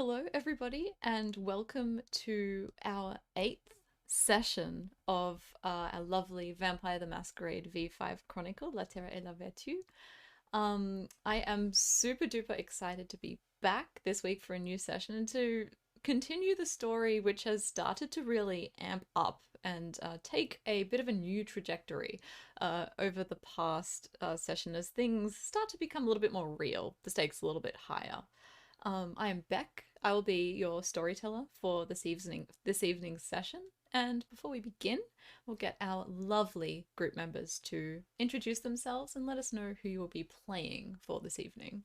Hello, everybody, and welcome to our 8th session of our lovely Vampire the Masquerade V5 Chronicle, La Terreur et la Vertu. I am super duper excited to be back this week for a new session and to continue the story, which has started to really amp up and take a bit of a new trajectory over the past session as things start to become a little bit more real, the stakes a little bit higher. I am Beck. I will be your storyteller for this evening's session. And before we begin, we'll get our lovely group members to introduce themselves and let us know who you will be playing for this evening.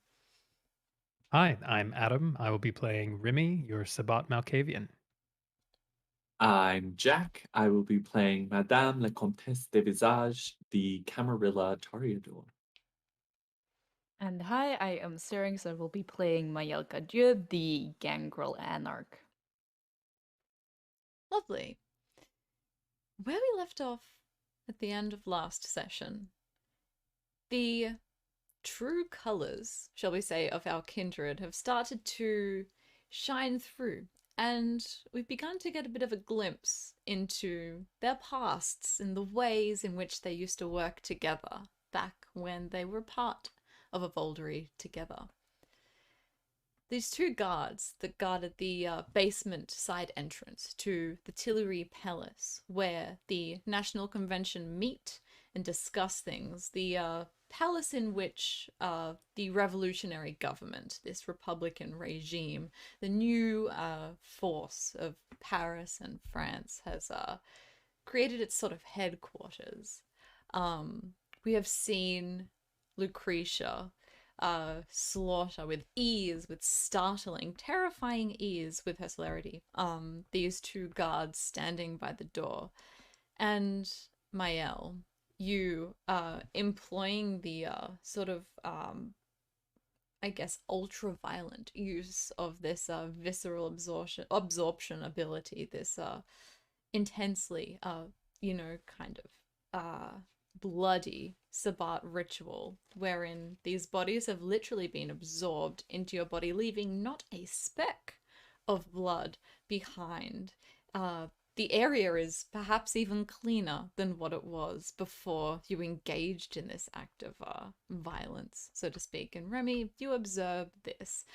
Hi, I'm Adam. I will be playing Remy, your Sabbat Malkavian. I'm Jack. I will be playing Madame la Comtesse de Visage, the Camarilla Toreador. And hi, I am Syrinx. I will be playing Mayel Gadieu, the Gangrel Anarch. Lovely. Where we left off at the end of last session, the true colours, shall we say, of our kindred have started to shine through, and we've begun to get a bit of a glimpse into their pasts and the ways in which they used to work together back when they were part of a Voldery together. These two guards that guarded the basement side entrance to the Tuileries Palace, where the National Convention meet and discuss things, the palace in which the revolutionary government, this republican regime, the new force of Paris and France has created its sort of headquarters. We have seen Lucretia slaughter with ease, with startling, terrifying ease with her celerity, these two guards standing by the door. And Mael, you employing the sort of I guess ultra-violent use of this visceral absorption ability, this intensely kind of bloody Sabbat ritual, wherein these bodies have literally been absorbed into your body, leaving not a speck of blood behind. The area is perhaps even cleaner than what it was before you engaged in this act of violence, so to speak. And Remy, you observe this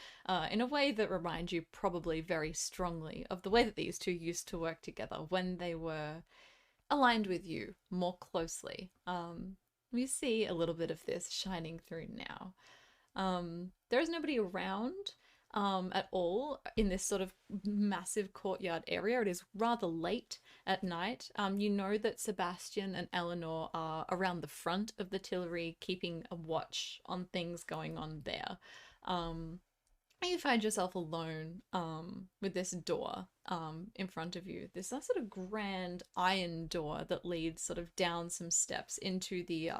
in a way that reminds you probably very strongly of the way that these two used to work together when they were aligned with you more closely. We see a little bit of this shining through now. There is nobody around at all in this sort of massive courtyard area. It is rather late at night. You know that Sebastian and Eleanor are around the front of the Tuileries, keeping a watch on things going on there. You find yourself alone with this door in front of you. This sort of grand iron door that leads sort of down some steps into the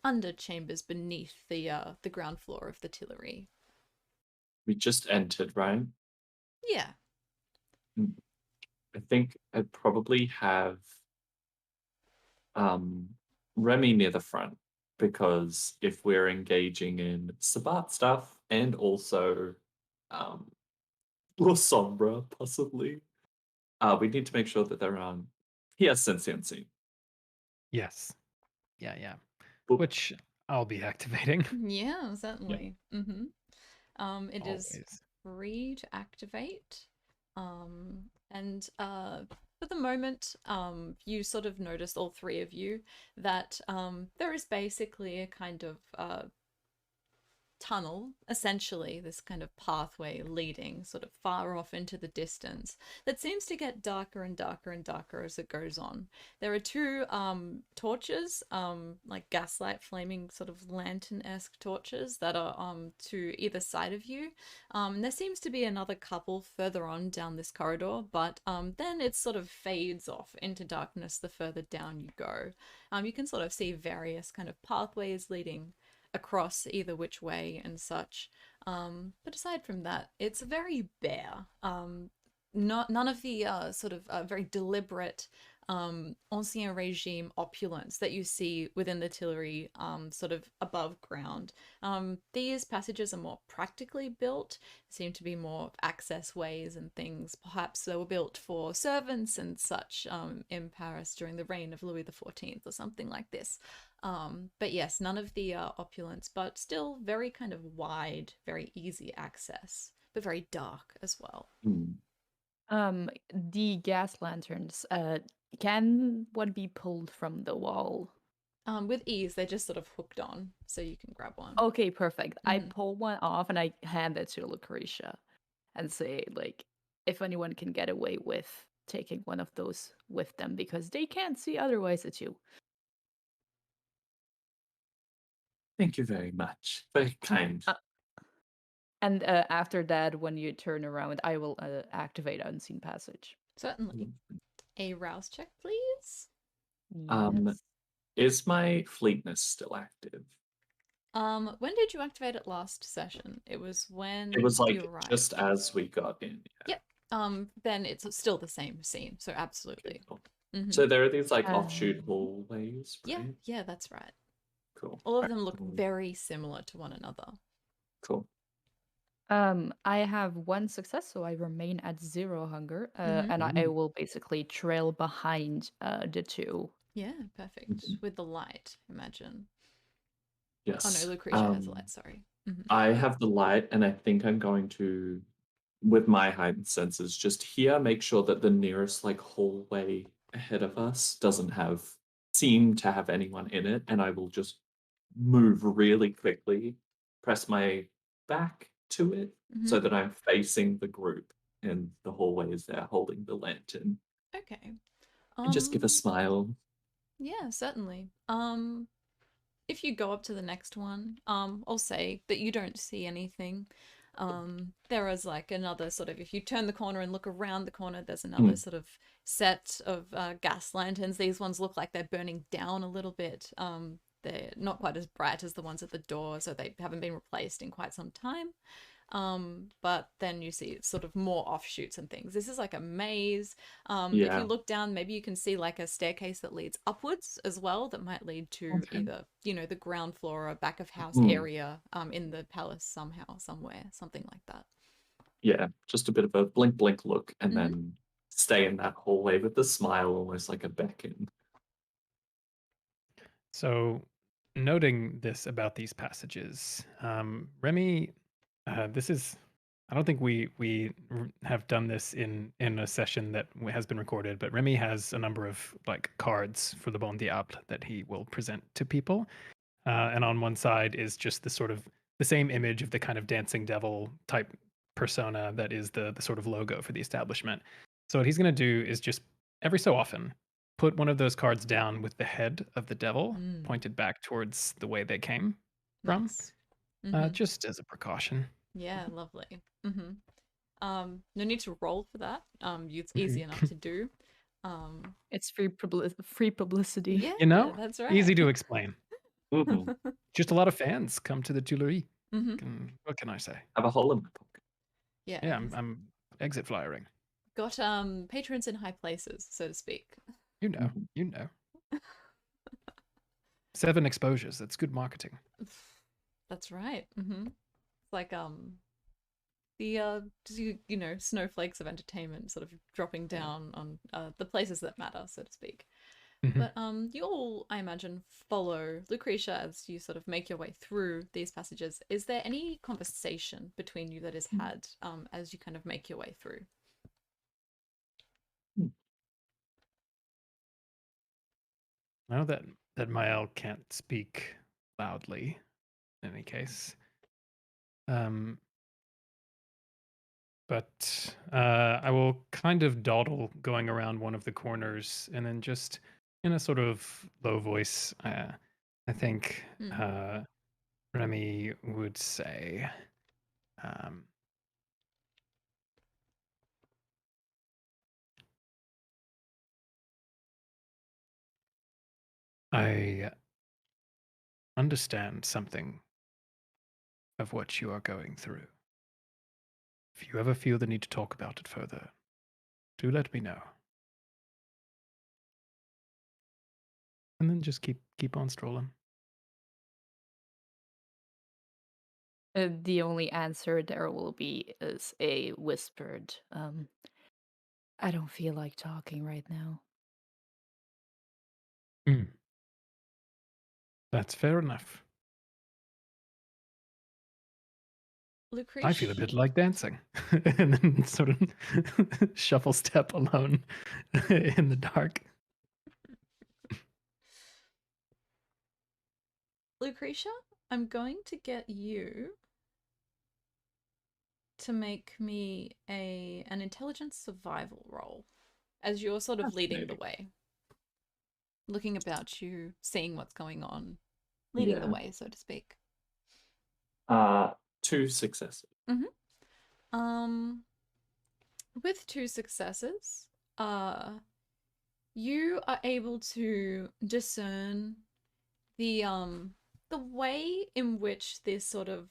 under chambers beneath the ground floor of the Tuileries. We just entered, right? Yeah. I think I'd probably have Remy near the front, because if we're engaging in Sabbat stuff and also La Sombra, possibly, we need to make sure that they're on Sensei. Yes. Yeah. Boop. Which I'll be activating. Yeah, certainly. Yeah. It Always. is free to activate. And for the moment, you sort of notice, all three of you, that there is basically a kind of tunnel, essentially, this kind of pathway leading sort of far off into the distance that seems to get darker and darker and darker as it goes on. There are two torches, like gaslight flaming sort of lantern-esque torches that are to either side of you. There seems to be another couple further on down this corridor, but then it sort of fades off into darkness the further down you go. You can sort of see various kind of pathways leading across either which way and such. But aside from that, it's very bare. None of the sort of very deliberate Ancien Regime opulence that you see within the Tuileries, sort of above ground. These passages are more practically built, seem to be more access ways and things. Perhaps they were built for servants and such in Paris during the reign of Louis XIV or something like this. But yes, none of the opulence, but still very kind of wide, very easy access, but very dark as well. The gas lanterns, can one be pulled from the wall? With ease, they're just sort of hooked on, so you can grab one. Okay, perfect. I Mhm. pull one off and I hand it to Lucretia and say, like, if anyone can get away with taking one of those with them because they can't see otherwise, it's you. Thank you very much. Very kind. And after that, when you turn around, I will activate Unseen Passage. Certainly. A rouse check, please. Yes. Is my fleetness still active? When did you activate it last session? It was when It was you like arrived. just as we got in. Yep. Then it's still the same scene, so absolutely. Cool. Mhm. So there are these like offshoot hallways, Yeah, right? yeah, that's right. Cool. All of them look very similar to one another. Cool. I have one success, so I remain at 0 hunger, and I will basically trail behind the two. Yeah, perfect. With the light, imagine. Yes. Oh no, Lucretia has the light, sorry. I have the light, and I think I'm going to, with my heightened senses, just here make sure that the nearest like hallway ahead of us doesn't seem to have anyone in it, and I will just move really quickly, press my back to it so that I'm facing the group, and the hallway is there holding the lantern. Okay. And just give a smile. Yeah, certainly. If you go up to the next one, I'll say that you don't see anything. There is like another sort of, if you turn the corner and look around the corner, there's another sort of set of gas lanterns. These ones look like they're burning down a little bit. They're not quite as bright as the ones at the door, so they haven't been replaced in quite some time. But then you see sort of more offshoots and things. This is like a maze. If you look down, maybe you can see like a staircase that leads upwards as well, that might lead to either, you know, the ground floor or back of house area in the palace somehow, somewhere, something like that. Yeah, just a bit of a blink blink look, and then stay in that hallway with the smile, almost like a beckon. So, noting this about these passages, Remy, this is. I don't think we have done this in a session that has been recorded, but Remy has a number of like cards for the Bon Diable that he will present to people, and on one side is just the sort of the same image of the kind of dancing devil type persona that is the sort of logo for the establishment. So what he's going to do is just every so often put one of those cards down with the head of the devil pointed back towards the way they came from, just as a precaution. Yeah, lovely. No need to roll for that. It's easy enough to do. It's free publicity. Yeah, You know, that's right. easy to explain. Just a lot of fans come to the Tuileries. What can I say? Have a hole in my pocket. Yeah, I'm exit flyering. got patrons in high places, so to speak. You know. 7 exposures. That's good marketing. That's right. It's like the just, you know, snowflakes of entertainment sort of dropping down on the places that matter, so to speak. But you all, I imagine, follow Lucretia as you sort of make your way through these passages. Is there any conversation between you that is had as you kind of make your way through? I know that Mael can't speak loudly in any case. But I will kind of dawdle going around one of the corners and then just in a sort of low voice, I think Remy would say, I understand something of what you are going through. If you ever feel the need to talk about it further, do let me know. and then just keep on strolling. The only answer there will be is a whispered, I don't feel like talking right now. Mm. That's fair enough. I feel a bit Lucretia, like dancing. And then sort of shuffle step alone in the dark. Lucretia, I'm going to get you to make me an intelligence survival roll as you're sort of leading the Fascinating. way, looking about you, seeing what's going on, leading the Yeah. way, so to speak. 2 successes. Um, with 2 successes, you are able to discern the way in which this sort of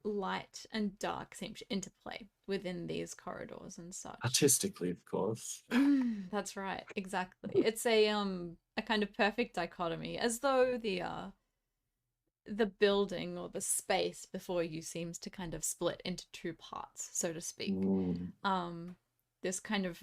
light and dark seem to interplay within these corridors and such. Artistically, of course. That's right, exactly. It's a kind of perfect dichotomy, as though the building or the space before you seems to kind of split into 2 parts, so to speak. This kind of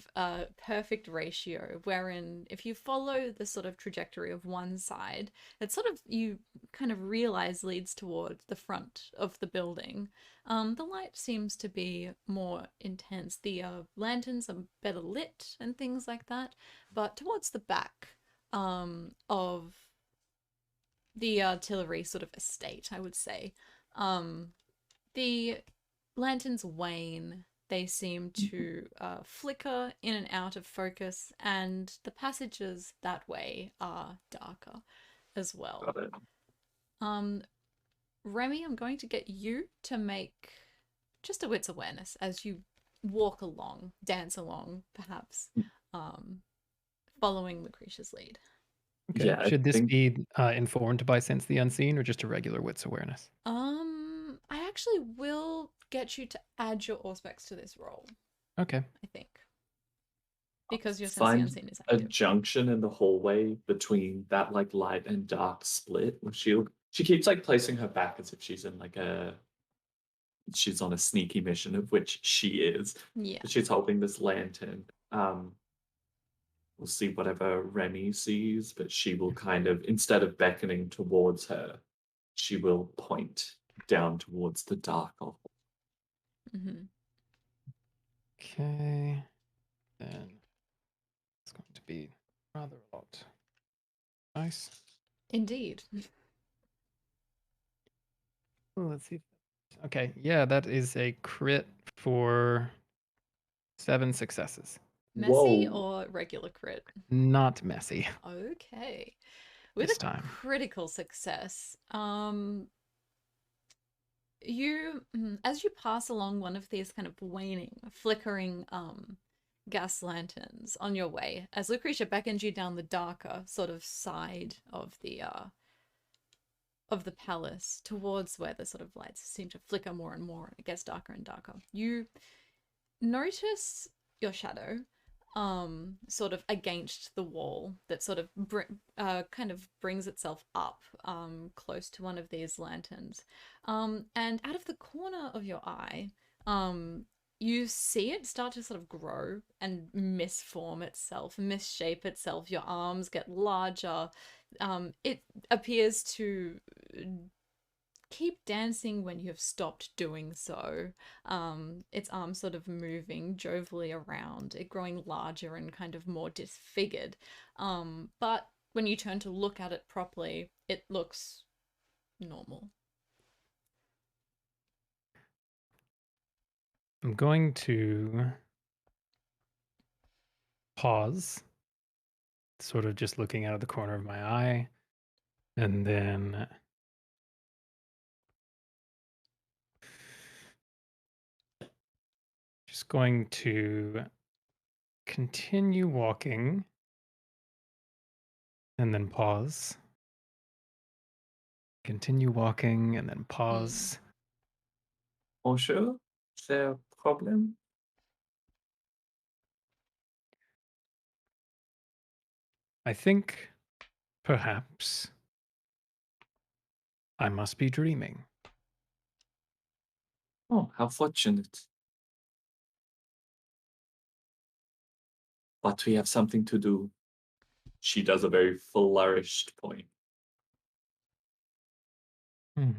perfect ratio wherein if you follow the sort of trajectory of one side, it sort of you kind of realize leads towards the front of the building. The light seems to be more intense. The lanterns are better lit and things like that. But towards the back of the artillery sort of estate, I would say, the lanterns wane. They seem to flicker in and out of focus, and the passages that way are darker as well. Got it. Remy, I'm going to get you to make just a wits awareness as you walk along, dance along, perhaps, following Lucretia's lead. Okay. Yeah, I Should this think be informed by Sense the Unseen or just a regular wits awareness? I actually will get you to add your auspex to this roll, Okay. I think. Because your sense of find unseen is a active. junction in the hallway between that like light and dark split where she keeps like placing her back as if she's in like she's on a sneaky mission, of which she is. Yeah. But she's holding this lantern. We'll see whatever Remy sees, but she will kind of, instead of beckoning towards her, she will point down towards the dark hall. Mm-hmm. Okay. Then it's going to be rather a lot. Nice. Indeed. Well, let's see. Okay. Yeah, that is a crit for 7 successes. Messy Whoa. or regular crit? Not messy Okay. With this a time. critical success, you as you pass along one of these kind of waning, flickering gas lanterns on your way, as Lucretia beckons you down the darker sort of side of the palace towards where the sort of lights seem to flicker more and more, and it gets darker and darker. You notice your shadow sort of against the wall that sort of kind of brings itself up close to one of these lanterns, and out of the corner of your eye you see it start to sort of grow and misform itself, misshape itself. Your arms get larger. It appears to keep dancing when you have stopped doing so. Its arms sort of moving jovially around, it growing larger and kind of more disfigured. But when you turn to look at it properly, it looks normal. I'm going to pause, sort of just looking out of the corner of my eye, and then just going to continue walking and then pause. Continue walking and then pause. Bonjour, is there a problem? I think Perhaps I must be dreaming. Oh, how fortunate. But we have something to do. She does a very flourished point. Hmm.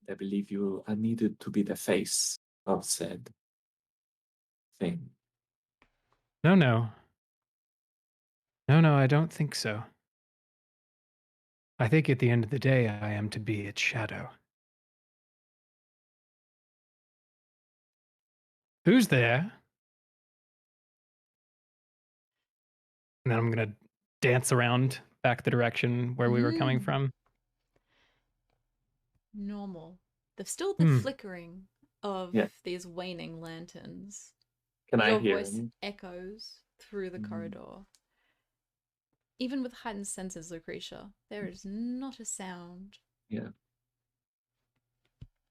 I believe you are needed to be the face of said thing. No, no. No, I don't think so. I think at the end of the day, I am to be its shadow. Who's there? And then I'm going to dance around back the direction where we were coming from. Normal. There's still the Hmm. flickering of Yeah. these waning lanterns. Can I Your hear voice any? echoes through the corridor. Even with heightened senses, Lucretia, there is not a sound. Yeah.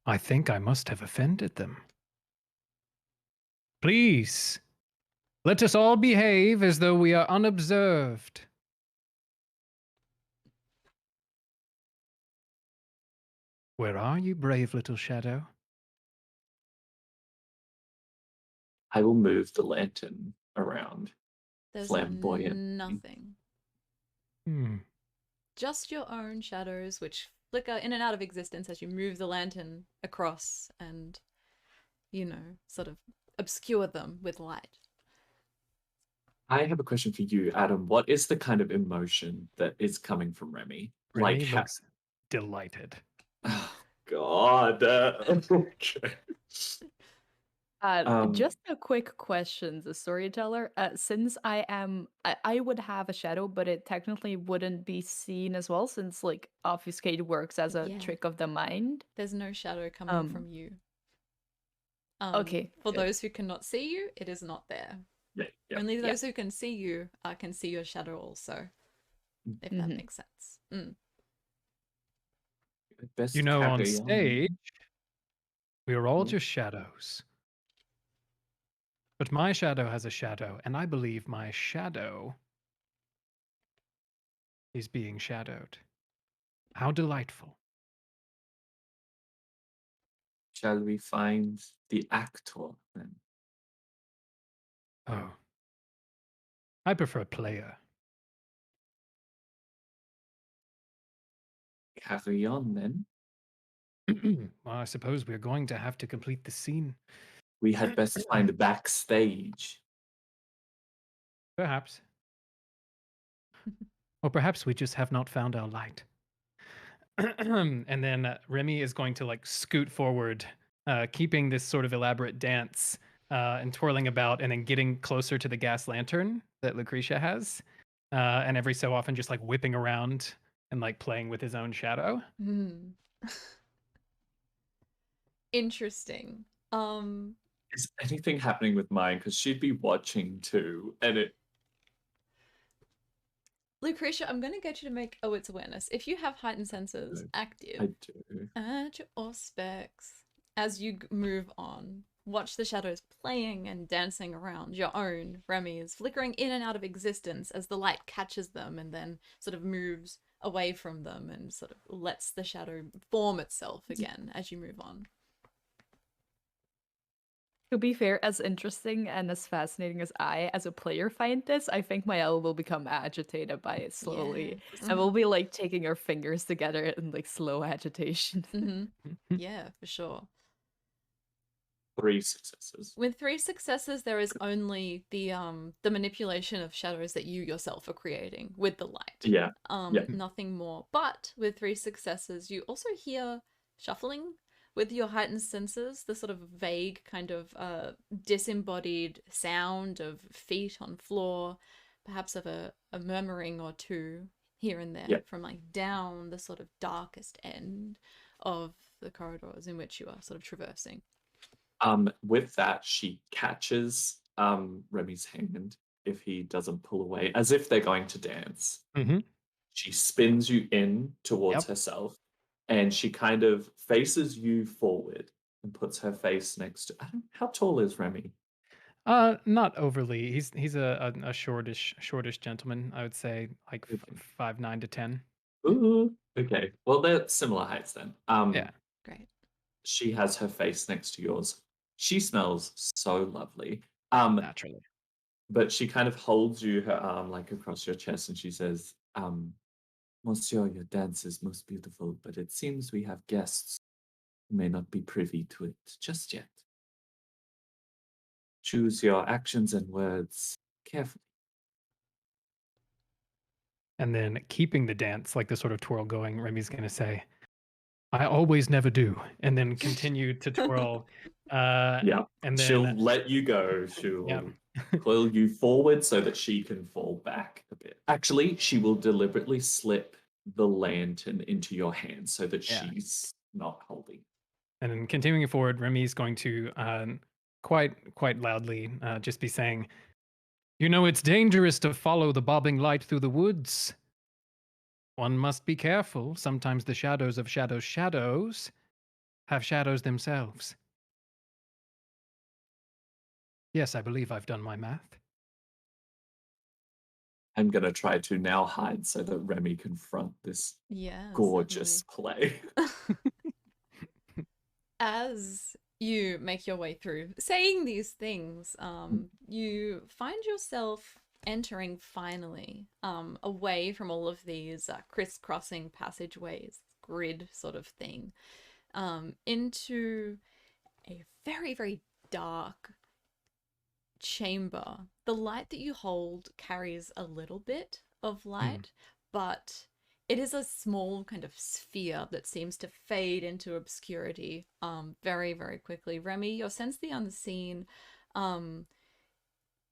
I think I must have offended them. Please, let us all behave as though we are unobserved. Where are you, brave little shadow? I will move the lantern around. There's Flamboyant. nothing. Hmm. Just your own shadows, which flicker in and out of existence as you move the lantern across and, sort of obscure them with light. I have a question for you, Adam. What is the kind of emotion that is coming from Remy? Remy looks delighted. Oh, God. Okay. Just a quick question, the storyteller. Since I would have a shadow, but it technically wouldn't be seen as well, since like obfuscate works as a Yeah. trick of the mind. There's no shadow coming from you. Okay, For good. those who cannot see you, it is not there. Yeah. Only those who can see you can see your shadow also, if that makes sense. Best You know, on carry stage, we are all Hmm? just shadows. But my shadow has a shadow, and I believe my shadow is being shadowed. How delightful. Shall we find the actor then? Oh. I prefer player. Carry on then. Well, I suppose we're going to have to complete the scene. We had best find backstage. Perhaps. Or perhaps we just have not found our light. And then Remy is going to like scoot forward, keeping this sort of elaborate dance and twirling about and then getting closer to the gas lantern that Lucretia has. And every so often just like whipping around and like playing with his own shadow. Interesting. Is anything happening with mine? Because she'd be watching too, and it. Lucretia, I'm going to get you to make its awareness. If you have heightened senses active, I do. add your specs as you move on. Watch the shadows playing and dancing around your own Remy's, flickering in and out of existence as the light catches them and then sort of moves away from them and sort of lets the shadow form itself again as you move on. To be fair, as interesting and as fascinating as I, as a player, find this, I think my L will become agitated by it slowly. Yes. And we'll be like taking our fingers together in like slow agitation. Yeah, for sure. 3 successes. With 3 successes, there is only the manipulation of shadows that you yourself are creating with the light. Yeah. Nothing more. But with 3 successes, you also hear shuffling with your heightened senses, the sort of vague kind of disembodied sound of feet on floor, perhaps of a murmuring or two here and there from like down the sort of darkest end of the corridors in which you are sort of traversing. With that, she catches Remy's hand if he doesn't pull away, as if they're going to dance. She spins you in towards herself, and she kind of faces you forward and puts her face next to. How tall is Remy? Not overly. He's a shortish gentleman. I would say like Okay. 5'9" to 10. Ooh, okay. Well, they're similar heights then. Yeah, Great. She has her face next to yours. She smells so lovely. naturally. But she kind of holds you her arm like across your chest and she says, Monsieur, your dance is most beautiful, but it seems we have guests who may not be privy to it just yet. Choose your actions and words carefully. And then keeping the dance, like the sort of twirl going, Remy's gonna say, "I always never do," and then continue to twirl. Yeah. And She'll then let you go. yeah, She'll coil you forward so that she can fall back a bit. Actually, she will deliberately slip the lantern into your hand so that Yeah. she's not holding. and then continuing forward, Remy's going to quite loudly just be saying, "You know, it's dangerous to follow the bobbing light through the woods. One must be careful. Sometimes the shadows of shadows have shadows themselves. Yes, I believe I've done my math." I'm gonna try to now hide so that Remy confront this Yeah, gorgeous play. as you make your way through saying these things, you find yourself entering finally away from all of these crisscrossing passageways, grid sort of thing, into a very, very dark chamber. The light that you hold carries a little bit of light, but it is a small kind of sphere that seems to fade into obscurity very, very quickly. Remy, your sense the unseen,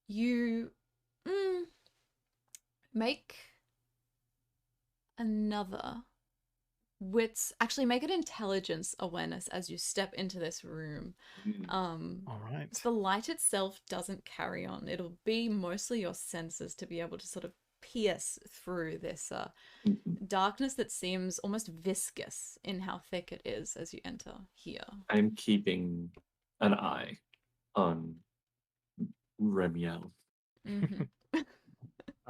you make another wits, actually make an intelligence awareness as you step into this room. All right. The light itself doesn't carry on. It'll be mostly your senses to be able to sort of pierce through this darkness that seems almost viscous in how thick it is as you enter here. I'm keeping an eye on Remiel.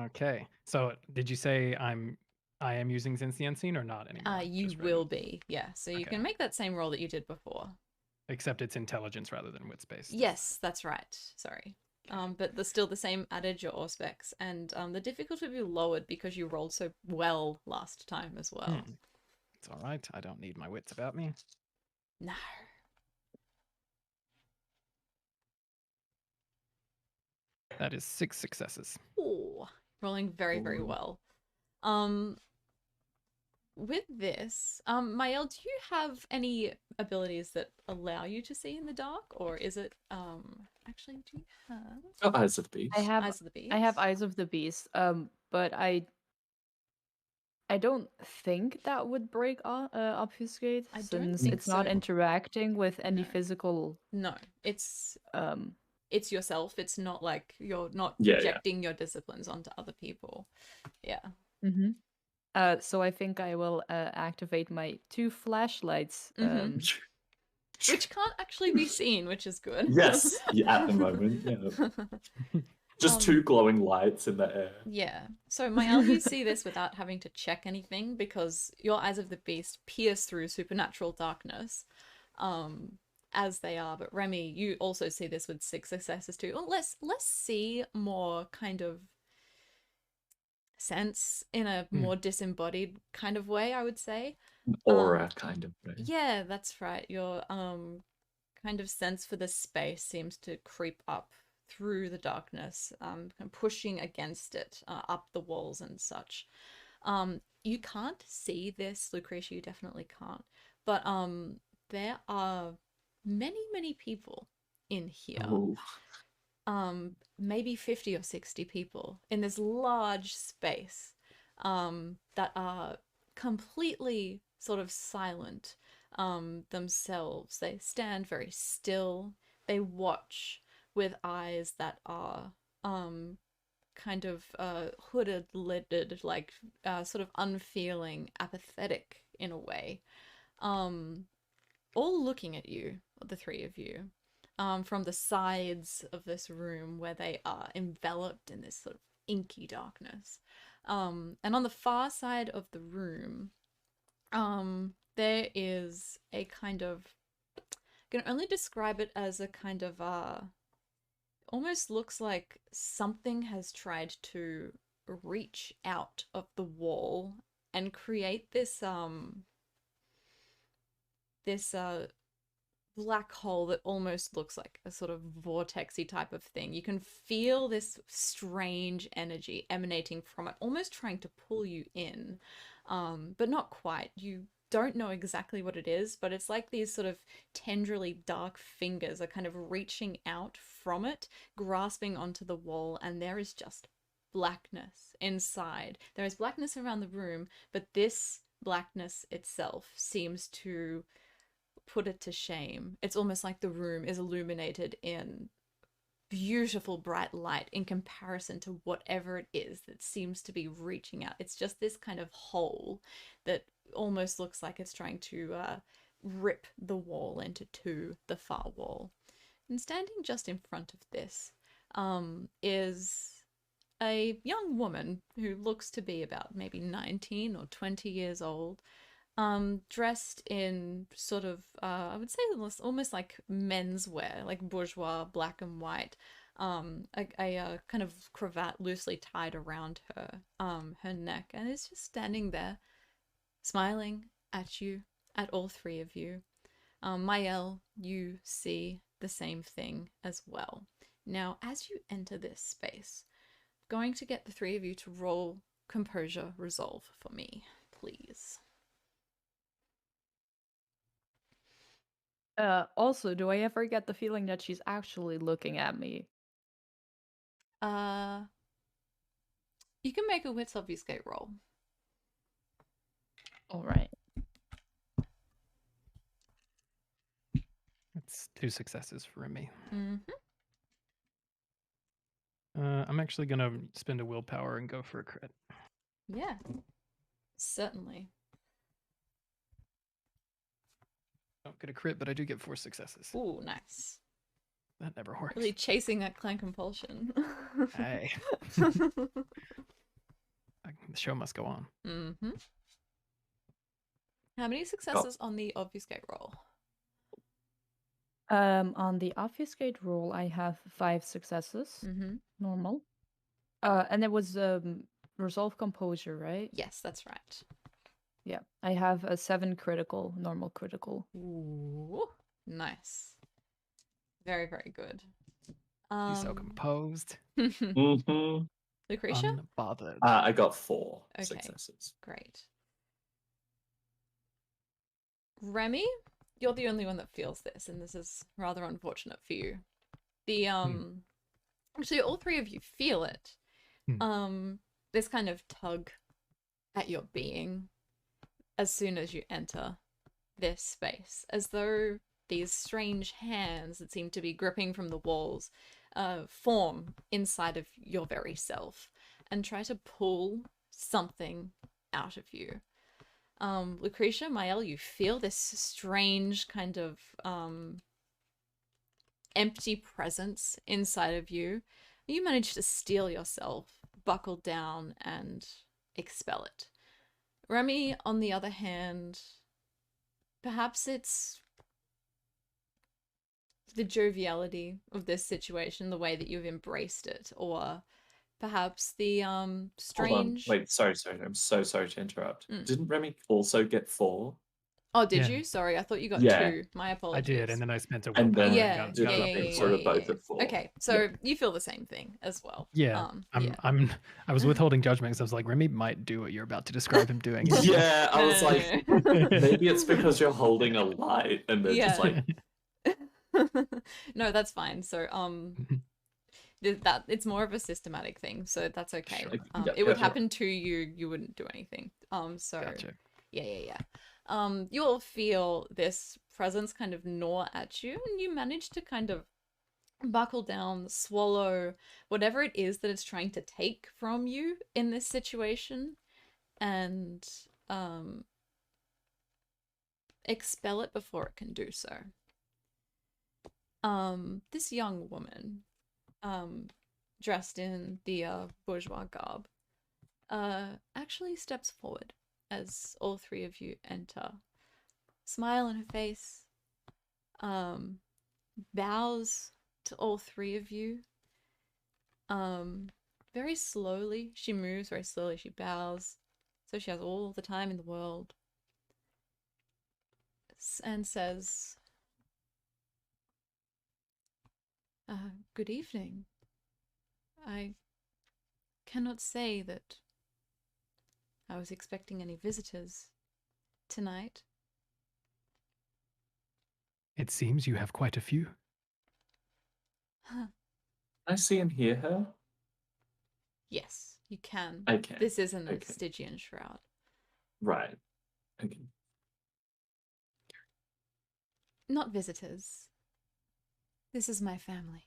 Okay. So did you say I am using Sense the Unseen or not anymore? You Just Remy? will be, yeah. So you can Okay. make that same roll that you did before. Except it's intelligence rather than wits based. Yes, that's right. Sorry. But there's still the same adage or auspex, and the difficulty will be lowered because you rolled so well last time as well. It's all right. I don't need my wits about me. No. That is 6 successes. Ooh, rolling very, very well. With this, Mael, do you have any abilities that allow you to see in the dark, or is it actually do you have Oh, Eyes of the Beast. I have Eyes of the Beast? I have Eyes of the Beast, but I don't think that would break obfuscate I don't since think it's not so. interacting with any No. physical. No, it's yourself. It's not like you're not Yeah, projecting your disciplines onto other people. Yeah. So I think I will activate my 2 flashlights. Which can't actually be seen, which is good. Yes, at the moment, yeah. Just 2 glowing lights in the air. Yeah. So, Mael, you see this without having to check anything because your Eyes of the Beast pierce through supernatural darkness, as they are. But Remy, you also see this with 6 successes too. Well, let's see more kind of sense in a more disembodied kind of way, I would say. Aura kind of way. Yeah, that's right. Your kind of sense for the space seems to creep up through the darkness, kind of pushing against it, up the walls and such. You can't see this, Lucretia, you definitely can't. But there are many, many people in here. Oh. Maybe 50 or 60 people in this large space that are completely sort of silent themselves. They stand very still. They watch with eyes that are kind of hooded, lidded, like sort of unfeeling, apathetic in a way. All looking at you, the 3 of you. from the sides of this room where they are enveloped in this sort of inky darkness. And on the far side of the room, there is a kind of, I can only describe it as a kind of, almost looks like something has tried to reach out of the wall and create this, black hole that almost looks like a sort of vortexy type of thing. You can feel this strange energy emanating from it, almost trying to pull you in, but not quite. You don't know exactly what it is, but it's like these sort of tendrily dark fingers are kind of reaching out from it, grasping onto the wall, and there is just blackness inside. There is blackness around the room, but this blackness itself seems to put it to shame. It's almost like the room is illuminated in beautiful bright light in comparison to whatever it is that seems to be reaching out. It's just this kind of hole that almost looks like it's trying to rip the wall into two, the far wall. And standing just in front of this is a young woman who looks to be about maybe 19 or 20 years old, dressed in sort of, I would say almost like menswear, like bourgeois, black and white, a kind of cravat loosely tied around her neck, and is just standing there, smiling at you, at all three of you. Mael, you see the same thing as well. Now, as you enter this space, I'm going to get the three of you to roll composure resolve for me, please. Also, do I ever get the feeling that she's actually looking at me? You can make a wits obfuscate roll. All right. It's 2 successes for me. Mm-hmm. I'm actually gonna spend a willpower and go for a crit. Yeah, certainly. Don't get a crit, but I do get 4 successes. Ooh, nice. That never works. Really chasing that clan compulsion. Hey. The show must go on. Mm-hmm. How many successes on the obfuscate roll? On the obfuscate roll, I have 5 successes. Mm-hmm. Normal. And it was resolve composure, right? Yes, that's right. Yeah. I have a 7 critical, normal critical. Ooh, nice. Very, very good. She's so composed. Mm-hmm. Lucretia? Unbothered. I got 4 Okay. successes. Great. Remy, you're the only one that feels this, and this is rather unfortunate for you. The actually all three of you feel it. This kind of tug at your being as soon as you enter this space, as though these strange hands that seem to be gripping from the walls form inside of your very self and try to pull something out of you. Lucretia, Mael, you feel this strange kind of empty presence inside of you. You manage to steel yourself, buckle down, and expel it. Remy, on the other hand, perhaps it's the joviality of this situation, the way that you've embraced it, or perhaps the strange... Hold on. Wait, sorry. I'm so sorry to interrupt. Didn't Remy also get 4? Oh, did Yeah. you? Sorry, I thought you got Yeah. 2. My I apologies. did, and then I spent a And willpower. then Yeah, got yeah, up yeah, there. yeah, sort of yeah, both yeah. at 4. Okay, so you feel the same thing as well. Yeah, yeah. I was withholding judgment because I was like, Remy might do what you're about to describe him doing. Yeah, I was No, like, no, no. maybe it's because you're holding a light and they're just like, No, that's fine. So that it's more of a systematic thing, so that's okay. Sure. Yeah, It would gotcha. happen to you, you wouldn't do anything. So Gotcha. yeah. You all feel this presence kind of gnaw at you, and you manage to kind of buckle down, swallow whatever it is that it's trying to take from you in this situation, and expel it before it can do so. This young woman, dressed in the bourgeois garb, actually steps forward as all three of you enter. Smile on her face, bows to all three of you. Very slowly, she moves very slowly, she bows, so she has all the time in the world, and says, good evening. I cannot say that I was expecting any visitors tonight. It seems you have quite a few. Huh. Can I see and hear her? Yes, you can. I can. This isn't a Okay. Stygian shroud. Right. Okay. Not visitors. This is my family.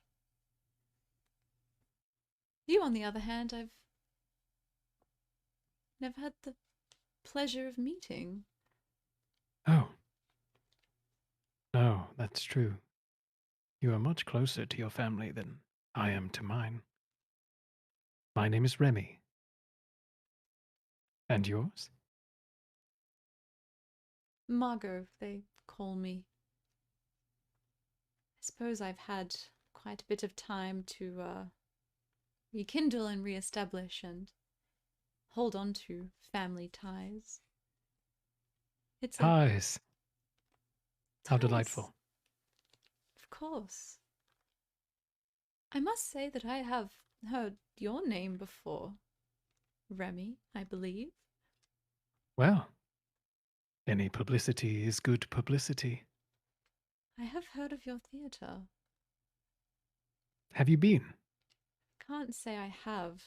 You, on the other hand, I've never had the pleasure of meeting. Oh. No, that's true. You are much closer to your family than I am to mine. My name is Remy. And yours? Margot, they call me. I suppose I've had quite a bit of time to rekindle and reestablish and hold on to family ties. It's Ties. How ties, delightful. Of course. I must say that I have heard your name before. Remy, I believe. Well, any publicity is good publicity. I have heard of your theatre. Have you been? Can't say I have.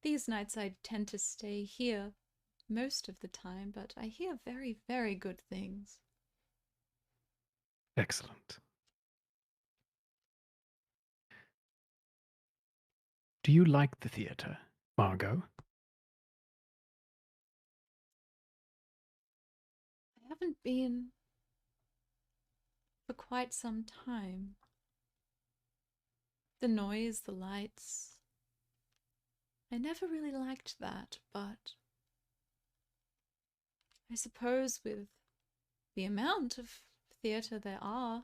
These nights I tend to stay here most of the time, but I hear very, very good things. Excellent. Do you like the theatre, Margot? I haven't been for quite some time. The noise, the lights. I never really liked that, but I suppose with the amount of theatre there are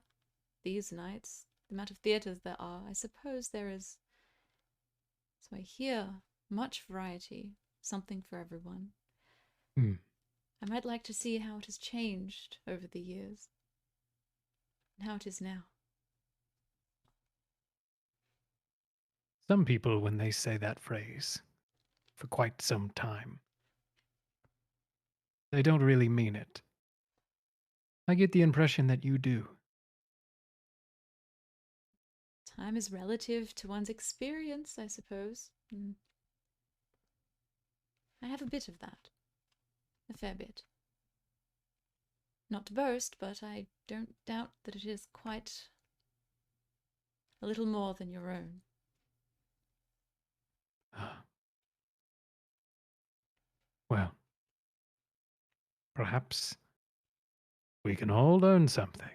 these nights, the amount of theatres there are, I suppose there is. So I hear much variety, something for everyone. Hmm. I might like to see how it has changed over the years, and how it is now. Some people, when they say that phrase, for quite some time, they don't really mean it. I get the impression that you do. Time is relative to one's experience, I suppose. I have a bit of that. A fair bit. Not to boast, but I don't doubt that it is quite a little more than your own. Well, perhaps we can all learn something.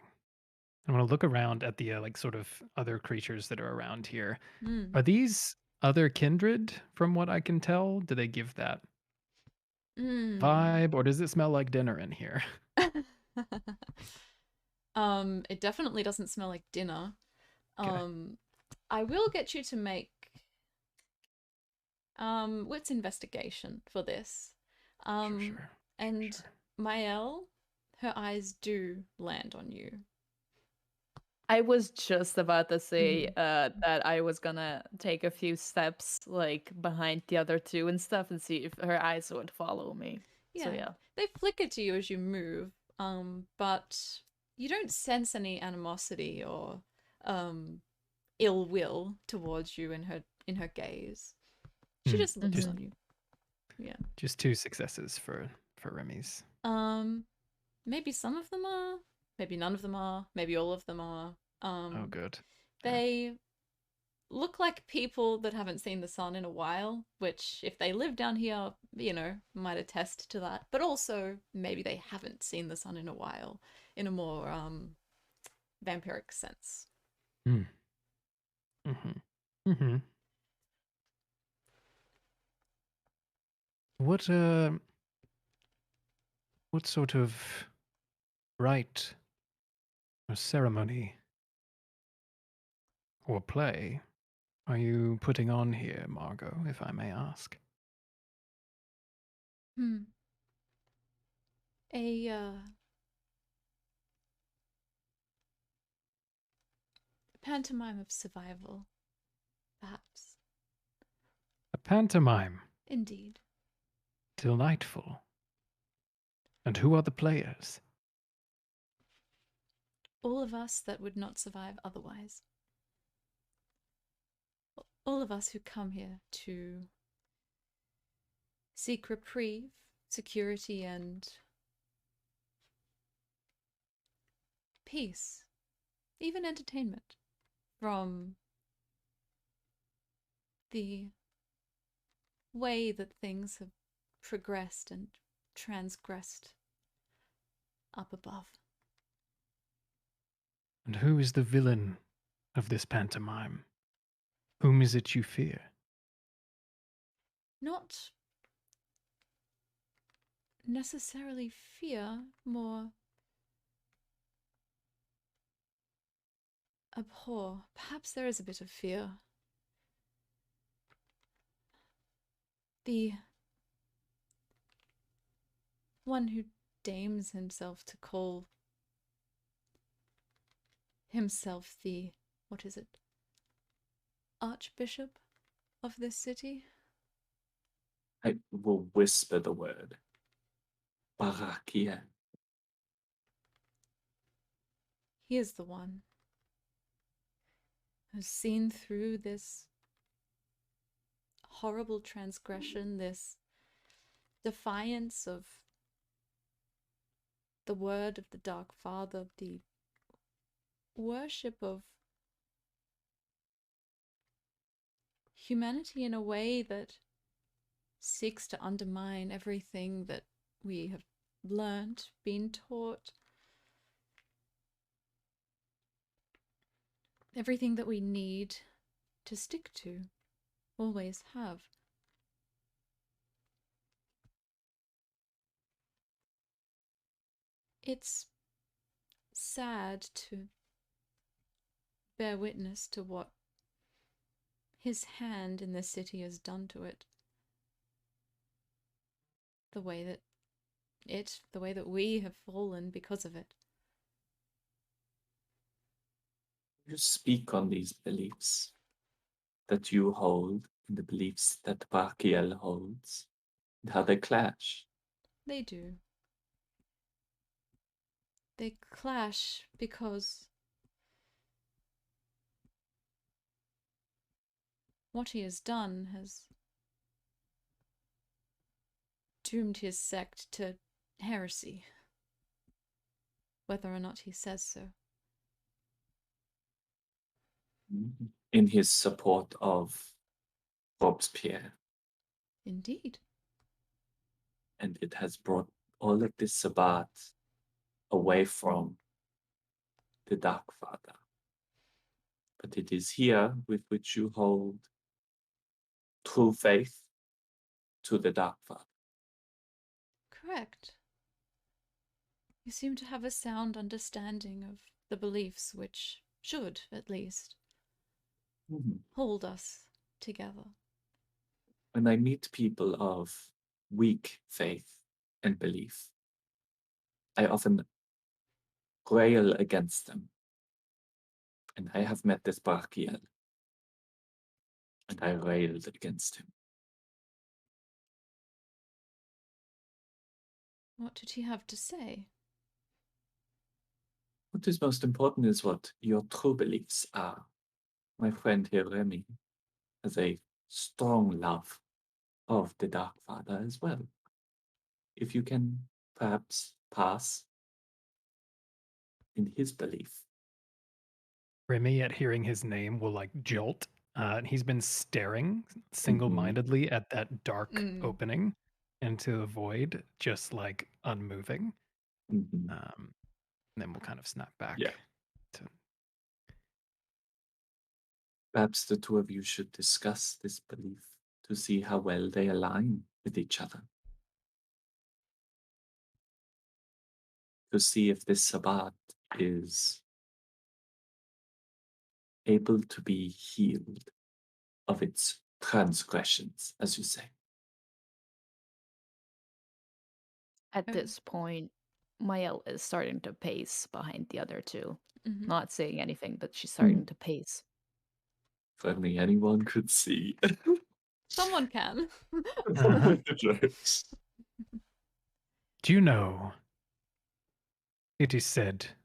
I'm going to look around at the sort of other creatures that are around here. Mm. Are these other kindred from what I can tell? Do they give that vibe, or does it smell like dinner in here? It definitely doesn't smell like dinner. Okay. I will get you to make wits investigation for this. Sure. And Mael, her eyes do land on you. I was just about to say that I was gonna take a few steps like behind the other two and stuff and see if her eyes would follow me. Yeah. So yeah. They flicker to you as you move, but you don't sense any animosity or ill will towards you in her gaze. She just looks on you. Yeah. Just 2 successes for Remy's. Maybe some of them are, maybe none of them are, maybe all of them are. Oh, good. They look like people that haven't seen the sun in a while, which if they live down here, might attest to that. But also maybe they haven't seen the sun in a while, in a more vampiric sense. Mm. Mm-hmm. Mm-hmm. What sort of rite or ceremony or play are you putting on here, Margot, if I may ask? A pantomime of survival, perhaps. A pantomime. Indeed. Delightful. And who are the players? All of us that would not survive otherwise. All of us who come here to seek reprieve, security, and peace, even entertainment, from the way that things have progressed and transgressed up above. And who is the villain of this pantomime? Whom is it you fear? Not necessarily fear, more abhor. Perhaps there is a bit of fear. The one who deigns himself to call himself the, what is it, Archbishop of this city? I will whisper the word. Barakia. He is the one who's seen through this horrible transgression, this defiance of the word of the Dark Father, the worship of humanity in a way that seeks to undermine everything that we have learned, been taught, everything that we need to stick to, always have. It's sad to bear witness to what his hand in this city has done to it. The way that we have fallen because of it. You speak on these beliefs that you hold and the beliefs that Barakiel holds and how they clash. They do. They clash because what he has done has doomed his sect to heresy, whether or not he says so. In his support of Robespierre. Indeed. And it has brought all of this Sabbat away from the Dark Father. But it is here with which you hold true faith to the Dark Father. Correct. You seem to have a sound understanding of the beliefs which should, at least, hold us together. When I meet people of weak faith and belief, I often rail against them. And I have met this Barakiel, and I railed against him. What did he have to say? What is most important is what your true beliefs are. My friend here, Remy, has a strong love of the Dark Father as well. If you can perhaps pass in his belief. Remy, at hearing his name, will like jolt. And he's been staring single-mindedly at that dark opening into the void, just like unmoving. And then we'll kind of snap back. Yeah. Perhaps the two of you should discuss this belief to see how well they align with each other. To see if this Sabbat is able to be healed of its transgressions, as you say. At this point, Mael is starting to pace behind the other two. Mhm. Not saying anything, but she's starting to pace. If only anyone could see. Someone can. Do you know, it is said,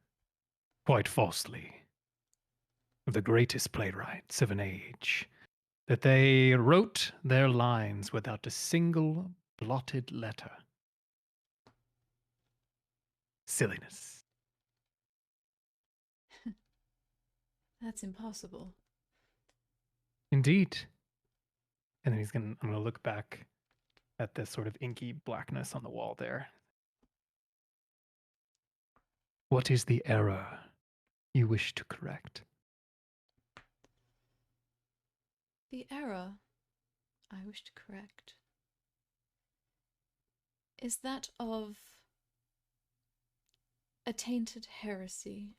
quite falsely, of the greatest playwrights of an age, that they wrote their lines without a single blotted letter. Silliness. That's impossible. Indeed. And then I'm gonna look back at this sort of inky blackness on the wall there. What is the error you wish to correct? The error I wish to correct is that of a tainted heresy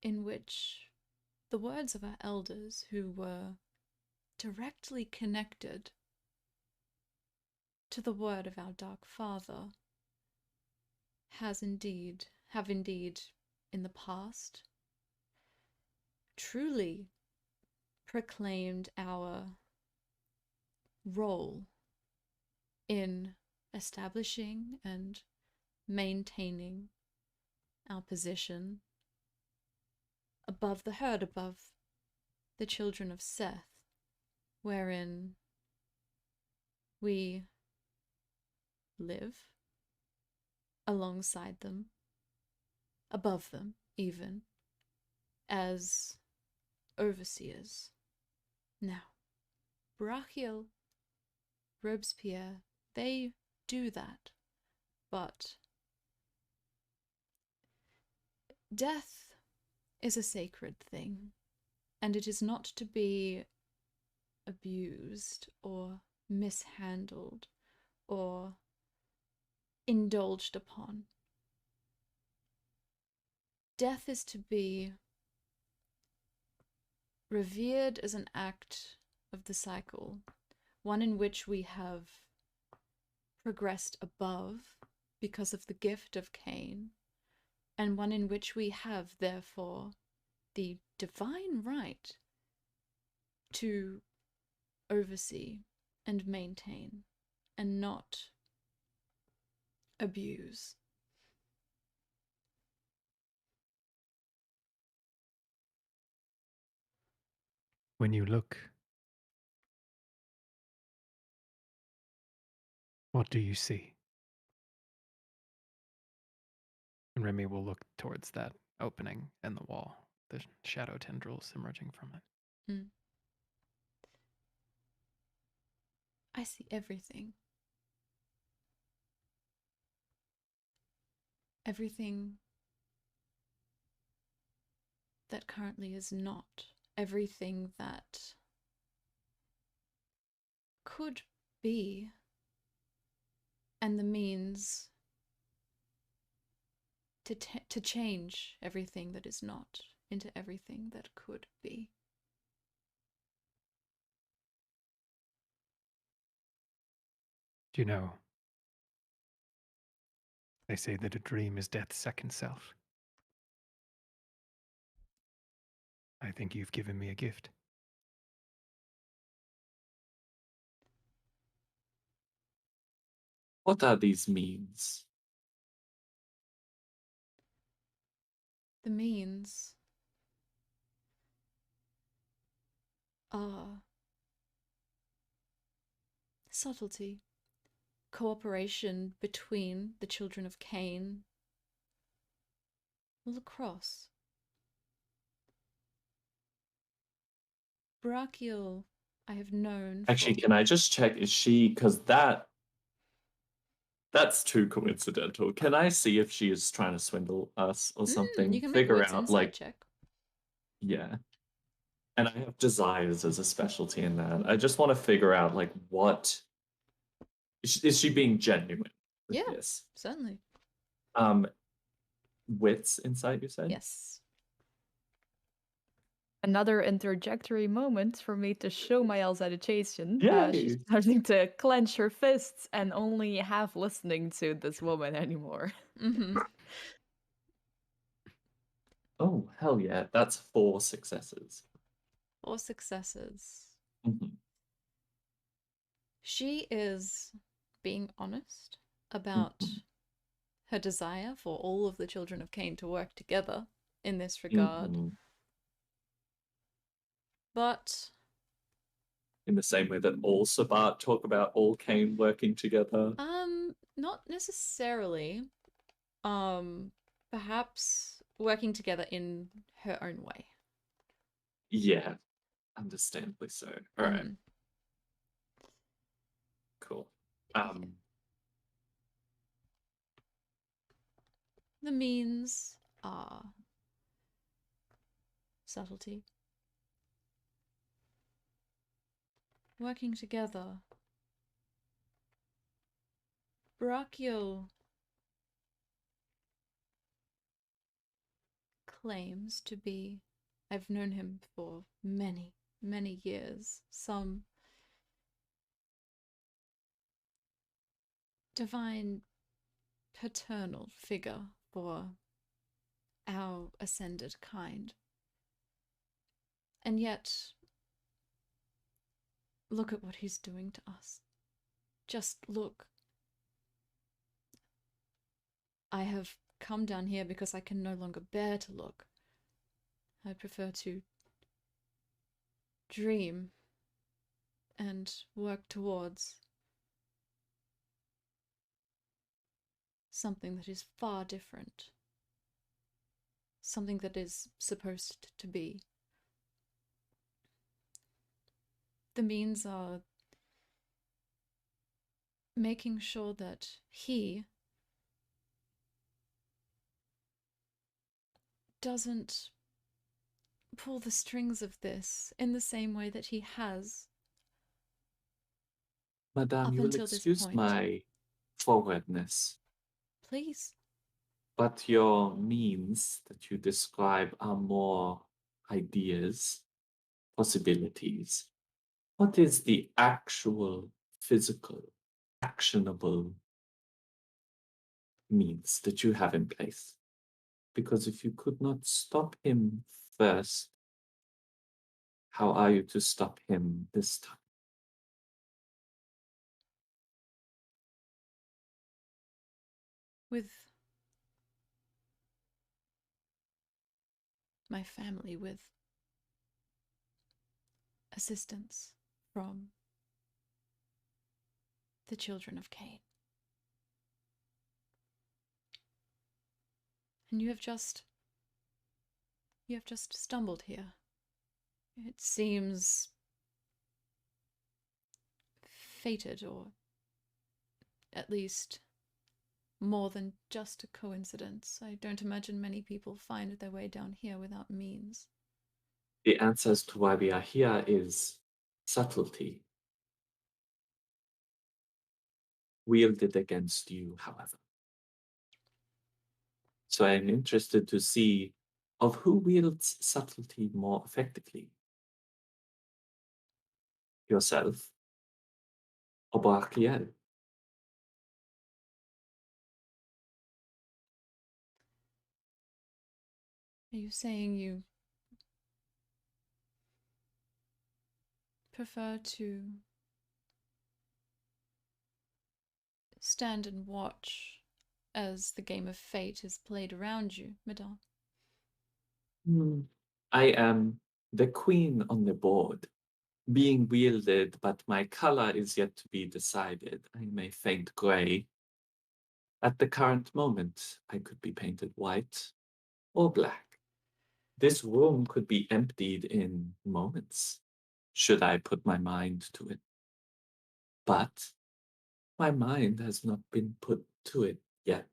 in which the words of our elders, who were directly connected to the word of our Dark Father, have indeed in the past truly proclaimed our role in establishing and maintaining our position above the herd, above the children of Seth, wherein we live alongside them, above them even, as overseers. Now, Brachial, Robespierre, they do that, but death is a sacred thing, and it is not to be abused or mishandled or indulged upon. Death is to be revered as an act of the cycle, one in which we have progressed above because of the gift of Cain, and one in which we have, therefore, the divine right to oversee and maintain and not abuse. When you look, what do you see? And Remy will look towards that opening in the wall, the shadow tendrils emerging from it. Mm. I see everything. Everything that currently is not. Everything that could be, and the means to change everything that is not into everything that could be. Do you know, they say that a dream is death's second self. I think you've given me a gift. What are these means? The means are subtlety, cooperation between the children of Cain, the cross. Brachial, I have known. Actually, can I just check? Is she, because that That's too coincidental. Can I see if she is trying to swindle us or something? You can make a Figure wits out, insight like, check. yeah. And I have desires as a specialty in that. I just want to figure out, like, what is she being genuine with Yeah. this? Certainly. Wits insight, you said? Yes. Another interjectory moment for me to show my Elsa education. She's Yay! starting to clench her fists and only half listening to this woman anymore. Mm-hmm. Oh, hell yeah. That's 4 successes. 4 successes. Mhm. She is being honest about Mhm. her desire for all of the children of Cain to work together in this regard. Mhm. But In the same way that all Sabat talk about all Cain working together. not necessarily. Perhaps working together in her own way. Yeah, understandably so. All right, Mhm. cool. The means are subtlety. Working together. Brachio claims to be, I've known him for many, many years, some divine paternal figure for our ascended kind. And yet, look at what he's doing to us. Just look. I have come down here because I can no longer bear to look. I prefer to dream and work towards something that is far different. Something that is supposed to be. The means are making sure that he doesn't pull the strings of this in the same way that he has Madame, up you will until this excuse point. my forwardness, Please. but your means that you describe are more ideas, possibilities. What is the actual, physical, actionable means that you have in place? Because if you could not stop him first, how are you to stop him this time? With my family, with assistance from the children of Cain. And you have just stumbled here. It seems fated, or at least more than just a coincidence. I don't imagine many people find their way down here without means. The answer as to why we are here is subtlety. Wielded against you, however. So I'm interested to see of who wields subtlety more effectively. Yourself or Barkiel? Are you saying you prefer to stand and watch as the game of fate is played around you, Madame? I am the queen on the board, being wielded, but my color is yet to be decided. I am a faint gray. At the current moment, I could be painted white or black. This room could be emptied in moments, should I put my mind to it. But my mind has not been put to it yet.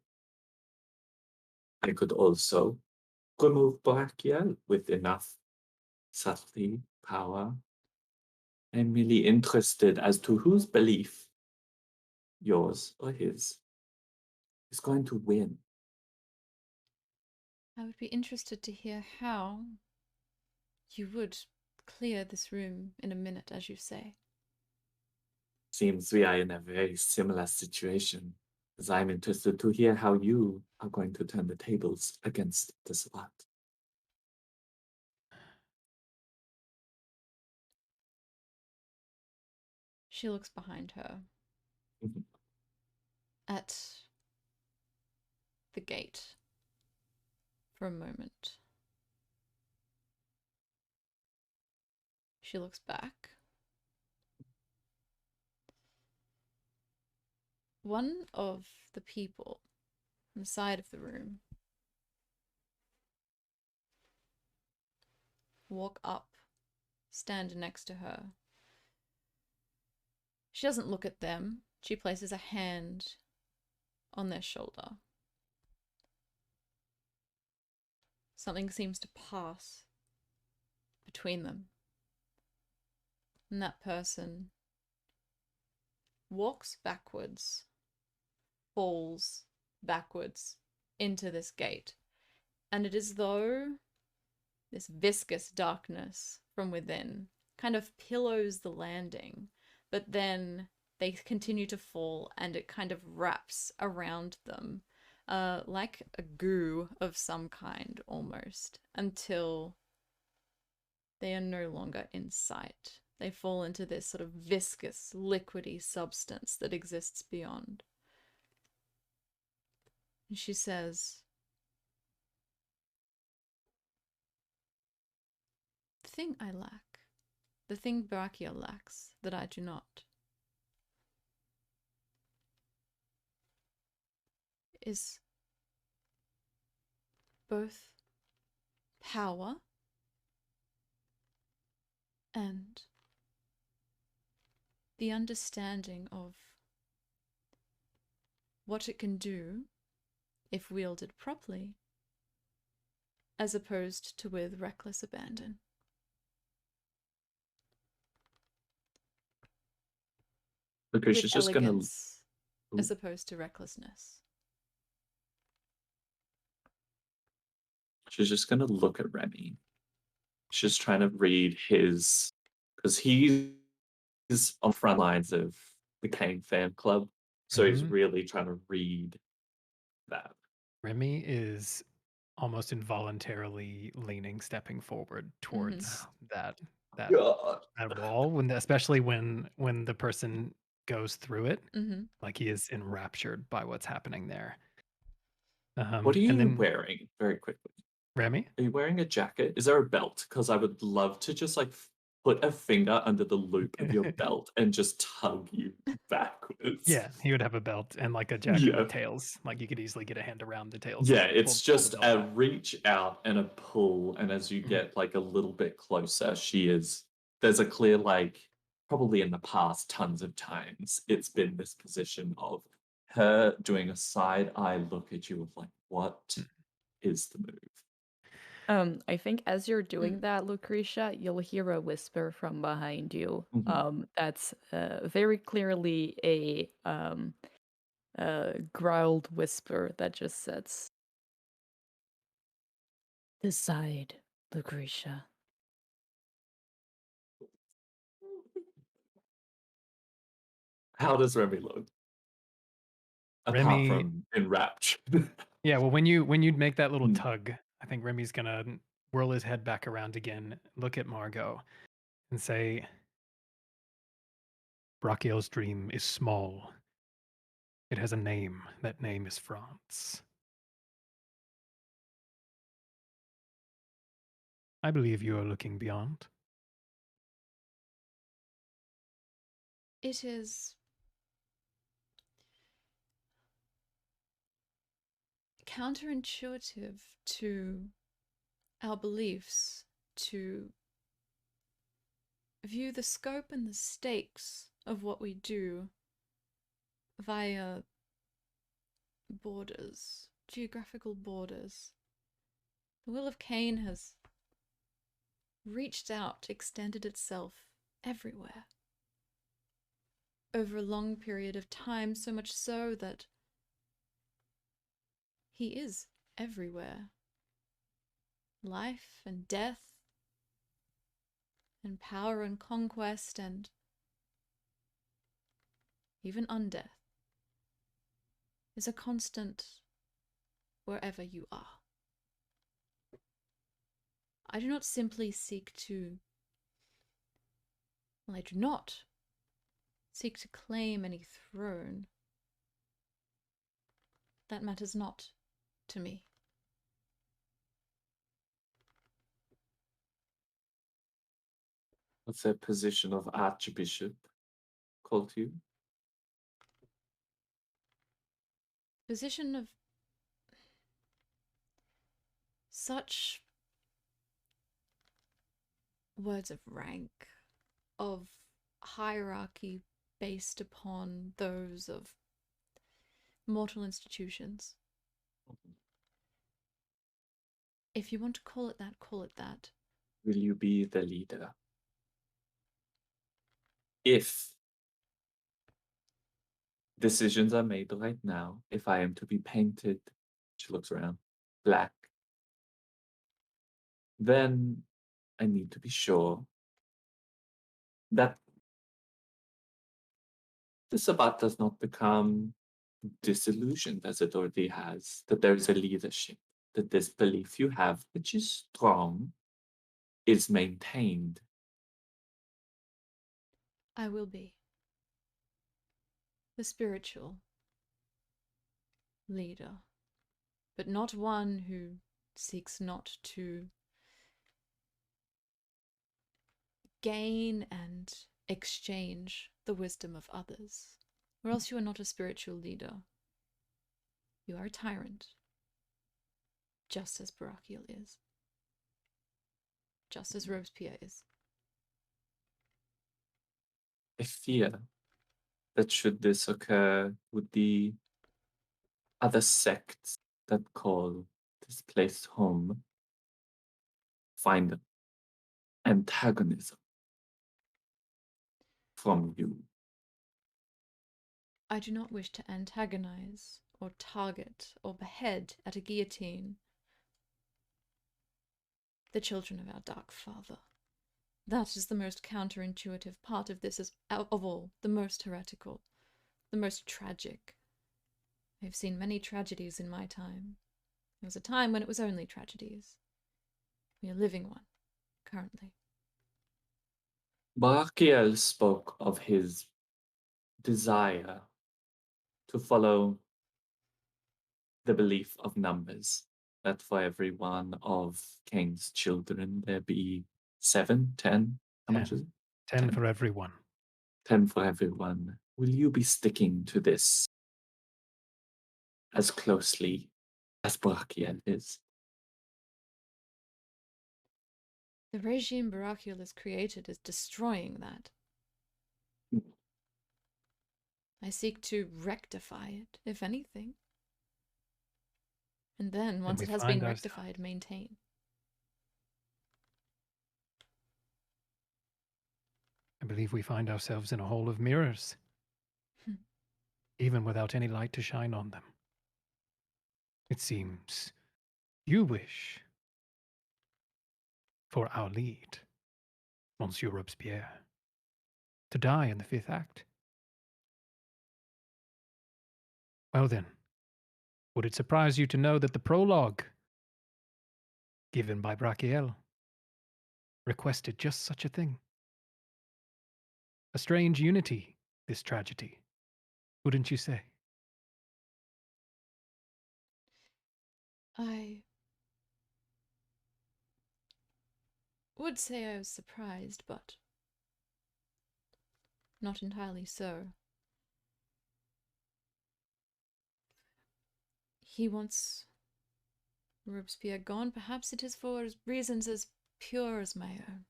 I could also remove Brachiel with enough subtlety, power. I'm merely interested as to whose belief, yours or his, is going to win. I would be interested to hear how you would clear this room in a minute, as you say. Seems we are in a very similar situation, as I'm interested to hear how you are going to turn the tables against the Sabbat. She looks behind her Mhm. at the gate for a moment. She looks back. One of the people on the side of the room walk up, stand next to her. She doesn't look at them. She places a hand on their shoulder. Something seems to pass between them. And that person walks backwards, falls backwards into this gate. And it is as though this viscous darkness from within kind of pillows the landing, but then they continue to fall and it kind of wraps around them, like a goo of some kind almost, until they are no longer in sight. They fall into this sort of viscous, liquidy substance that exists beyond. And she says, "The thing I lack, the thing Brachia lacks that I do not, is both power and the understanding of what it can do if wielded properly, as opposed to with reckless abandon." Okay, With elegance, as opposed to recklessness. she's just gonna look at Remy. She's trying to read his, because he's on the front lines of the Kane fan club, so he's Mhm. really trying to read that. Remy is almost involuntarily stepping forward towards that God. wall, especially when the person goes through it. Mm-hmm. Like he is enraptured by what's happening there. What are And you then wearing, very quickly? Remy, Are you wearing a jacket? Is there a belt? Because I would love to just like put a finger under the loop of your belt and just tug you backwards. yeah, he would have a belt and like a jacket with tails. Like you could easily get a hand around the tails. Yeah, and it's pull the just belt a back. reach out and a pull, and as you Mhm. get like a little bit closer, there's a clear like, probably in the past tons of times, it's been this position of her doing a side eye look at you of like, what is the move? I think as you're doing that, Lucretia, you'll hear a whisper from behind you. That's very clearly a growled whisper that just says, "Decide, Lucretia." How does Remy look? Apart Remy, from enraptured. yeah, well when you make that little Mm. tug, I think Remy's gonna whirl his head back around again, look at Margot, and say, Brachiel's dream is small. It has a name. That name is France. I believe you are looking beyond. It is counterintuitive to our beliefs to view the scope and the stakes of what we do via borders, geographical borders. The will of Cain has reached out, extended itself everywhere. Over a long period of time, so much so that he is everywhere. Life and death, and power and conquest, and even undeath is a constant wherever you are. I do not simply seek to... Well, I do not seek to claim any throne. That matters not to me. What's the position of Archbishop called you? Position of such words of rank, of hierarchy based upon those of mortal institutions. If you want to call it that, call it that. Will you be the leader? If decisions are made right now, if I am to be painted, she looks around, black, then I need to be sure that the Sabbat does not become disillusioned as it already has, that there is a leadership, that this belief you have, which is strong, is maintained. I will be the spiritual leader, but not one who seeks not to gain and exchange the wisdom of others, or else you are not a spiritual leader. You are a tyrant, just as Barakiel is, just as Robespierre is. I fear that should this occur with the other sects that call this place home, find antagonism from you. I do not wish to antagonize or target or behead at a guillotine the children of our Dark Father. That is the most counterintuitive part of this, of all, the most heretical, the most tragic. I have seen many tragedies in my time. There was a time when it was only tragedies. We are living one, currently. Barakiel spoke of his desire to follow the belief of numbers, that for every one of Cain's children there be 7, 10, how much is it? 10 for everyone. 10 for everyone. Will you be sticking to this as closely as Barakiel is? The regime Barakiel has created is destroying that. I seek to rectify it, if anything. And then, once it has been rectified, maintain. I believe we find ourselves in a hall of mirrors, even without any light to shine on them. It seems you wish for our lead, Monsieur Robespierre, to die in the 5th act. Well then, would it surprise you to know that the prologue given by Barakiel requested just such a thing? A strange unity, this tragedy, wouldn't you say? I would say I was surprised, but not entirely so. He wants Robespierre gone. Perhaps it is for reasons as pure as my own.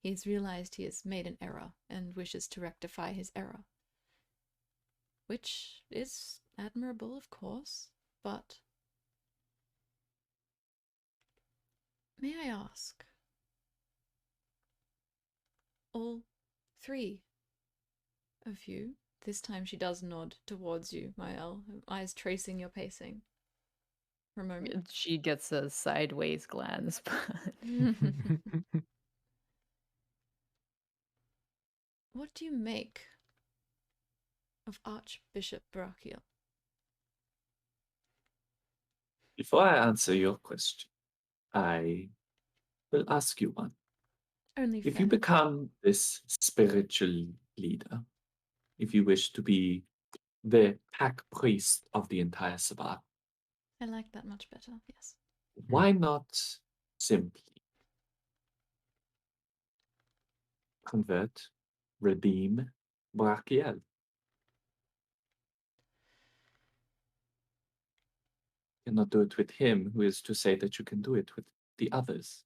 He's realized he has made an error and wishes to rectify his error. which is admirable, of course, but may I ask, all three of you, this time she does nod towards you, Mael, her eyes tracing your pacing for a moment. She gets a sideways glance, but What do you make of Archbishop Brachiel? Before I answer your question, I will ask you one. Only If fair. you become this spiritual leader, if you wish to be the pack priest of the entire Sabbath, I like that much better, yes. why not simply convert, redeem Brachiel? You cannot do it with him, who is to say that you can do it with the others.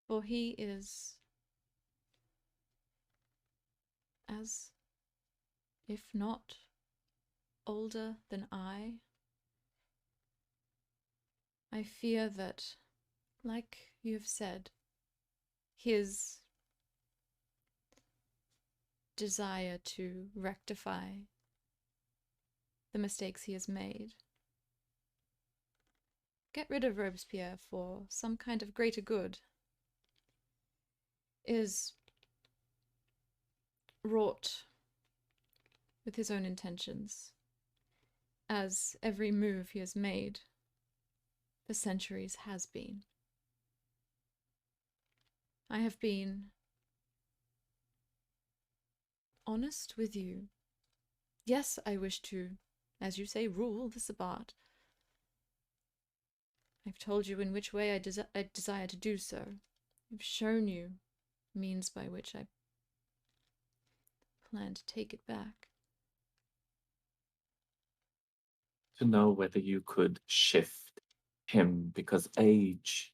For he is as, if not older than I fear that, like you have said, his desire to rectify the mistakes he has made, get rid of Robespierre for some kind of greater good, is wrought with his own intentions, as every move he has made for centuries has been. I have been honest with you. Yes, I wish to, as you say, rule the Sabbat. I've told you in which way I desire to do so. I've shown you means by which I plan to take it back. To know whether you could shift him, because age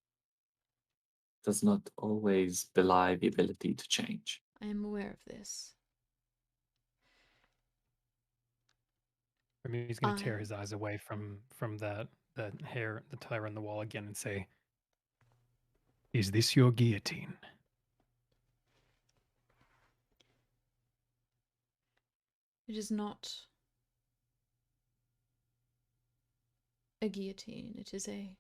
does not always belie the ability to change. I am aware of this. I mean, he's going to tear his eyes away from that hair, the tire on the wall again, and say, "Is this your guillotine?" It is not a guillotine. It is a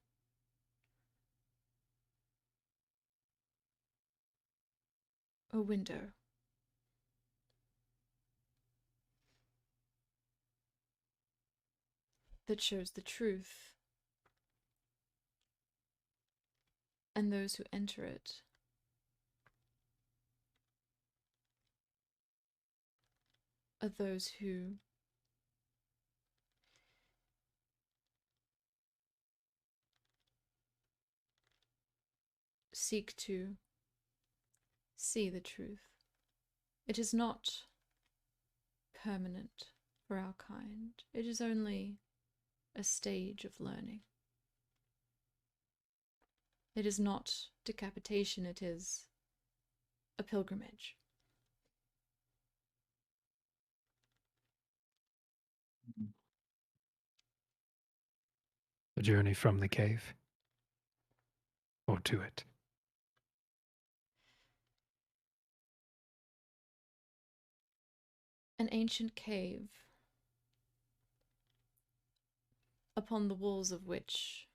window. That shows the truth. And those who enter it are those who seek to see the truth. It is not permanent for our kind. It is only a stage of learning. It is not decapitation, it is a pilgrimage. A journey from the cave, or to it. An ancient cave, upon the walls of which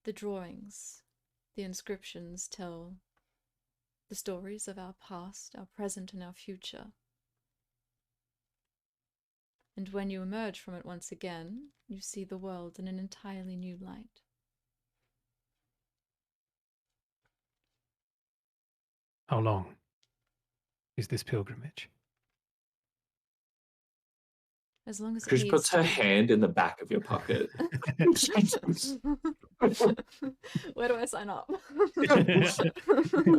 the drawings, the inscriptions tell the stories of our past, our present, and our future. And when you emerge from it once again, you see the world in an entirely new light. How long is this pilgrimage? As long as it Krish needs puts to her be. hand in the back of your pocket. Where do I sign up?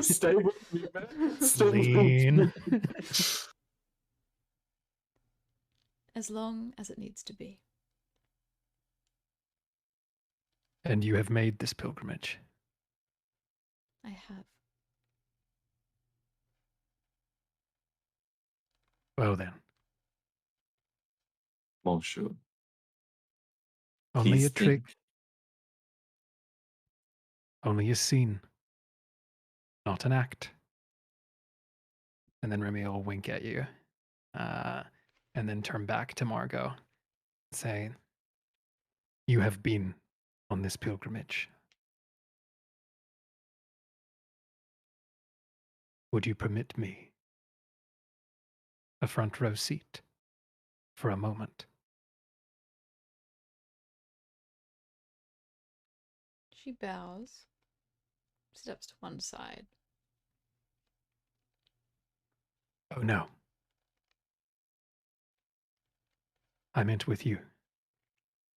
Stay with me, man. Stay with Lean. me. As long as it needs to be. And you have made this pilgrimage. I have. Well then, Monsieur. only Please a trick, think. only a scene, not an act. And then Remy will wink at you, and then turn back to Margot and say, "You have been on this pilgrimage. Would you permit me a front row seat for a moment?" She bows, steps to one side. Oh no. I meant with you.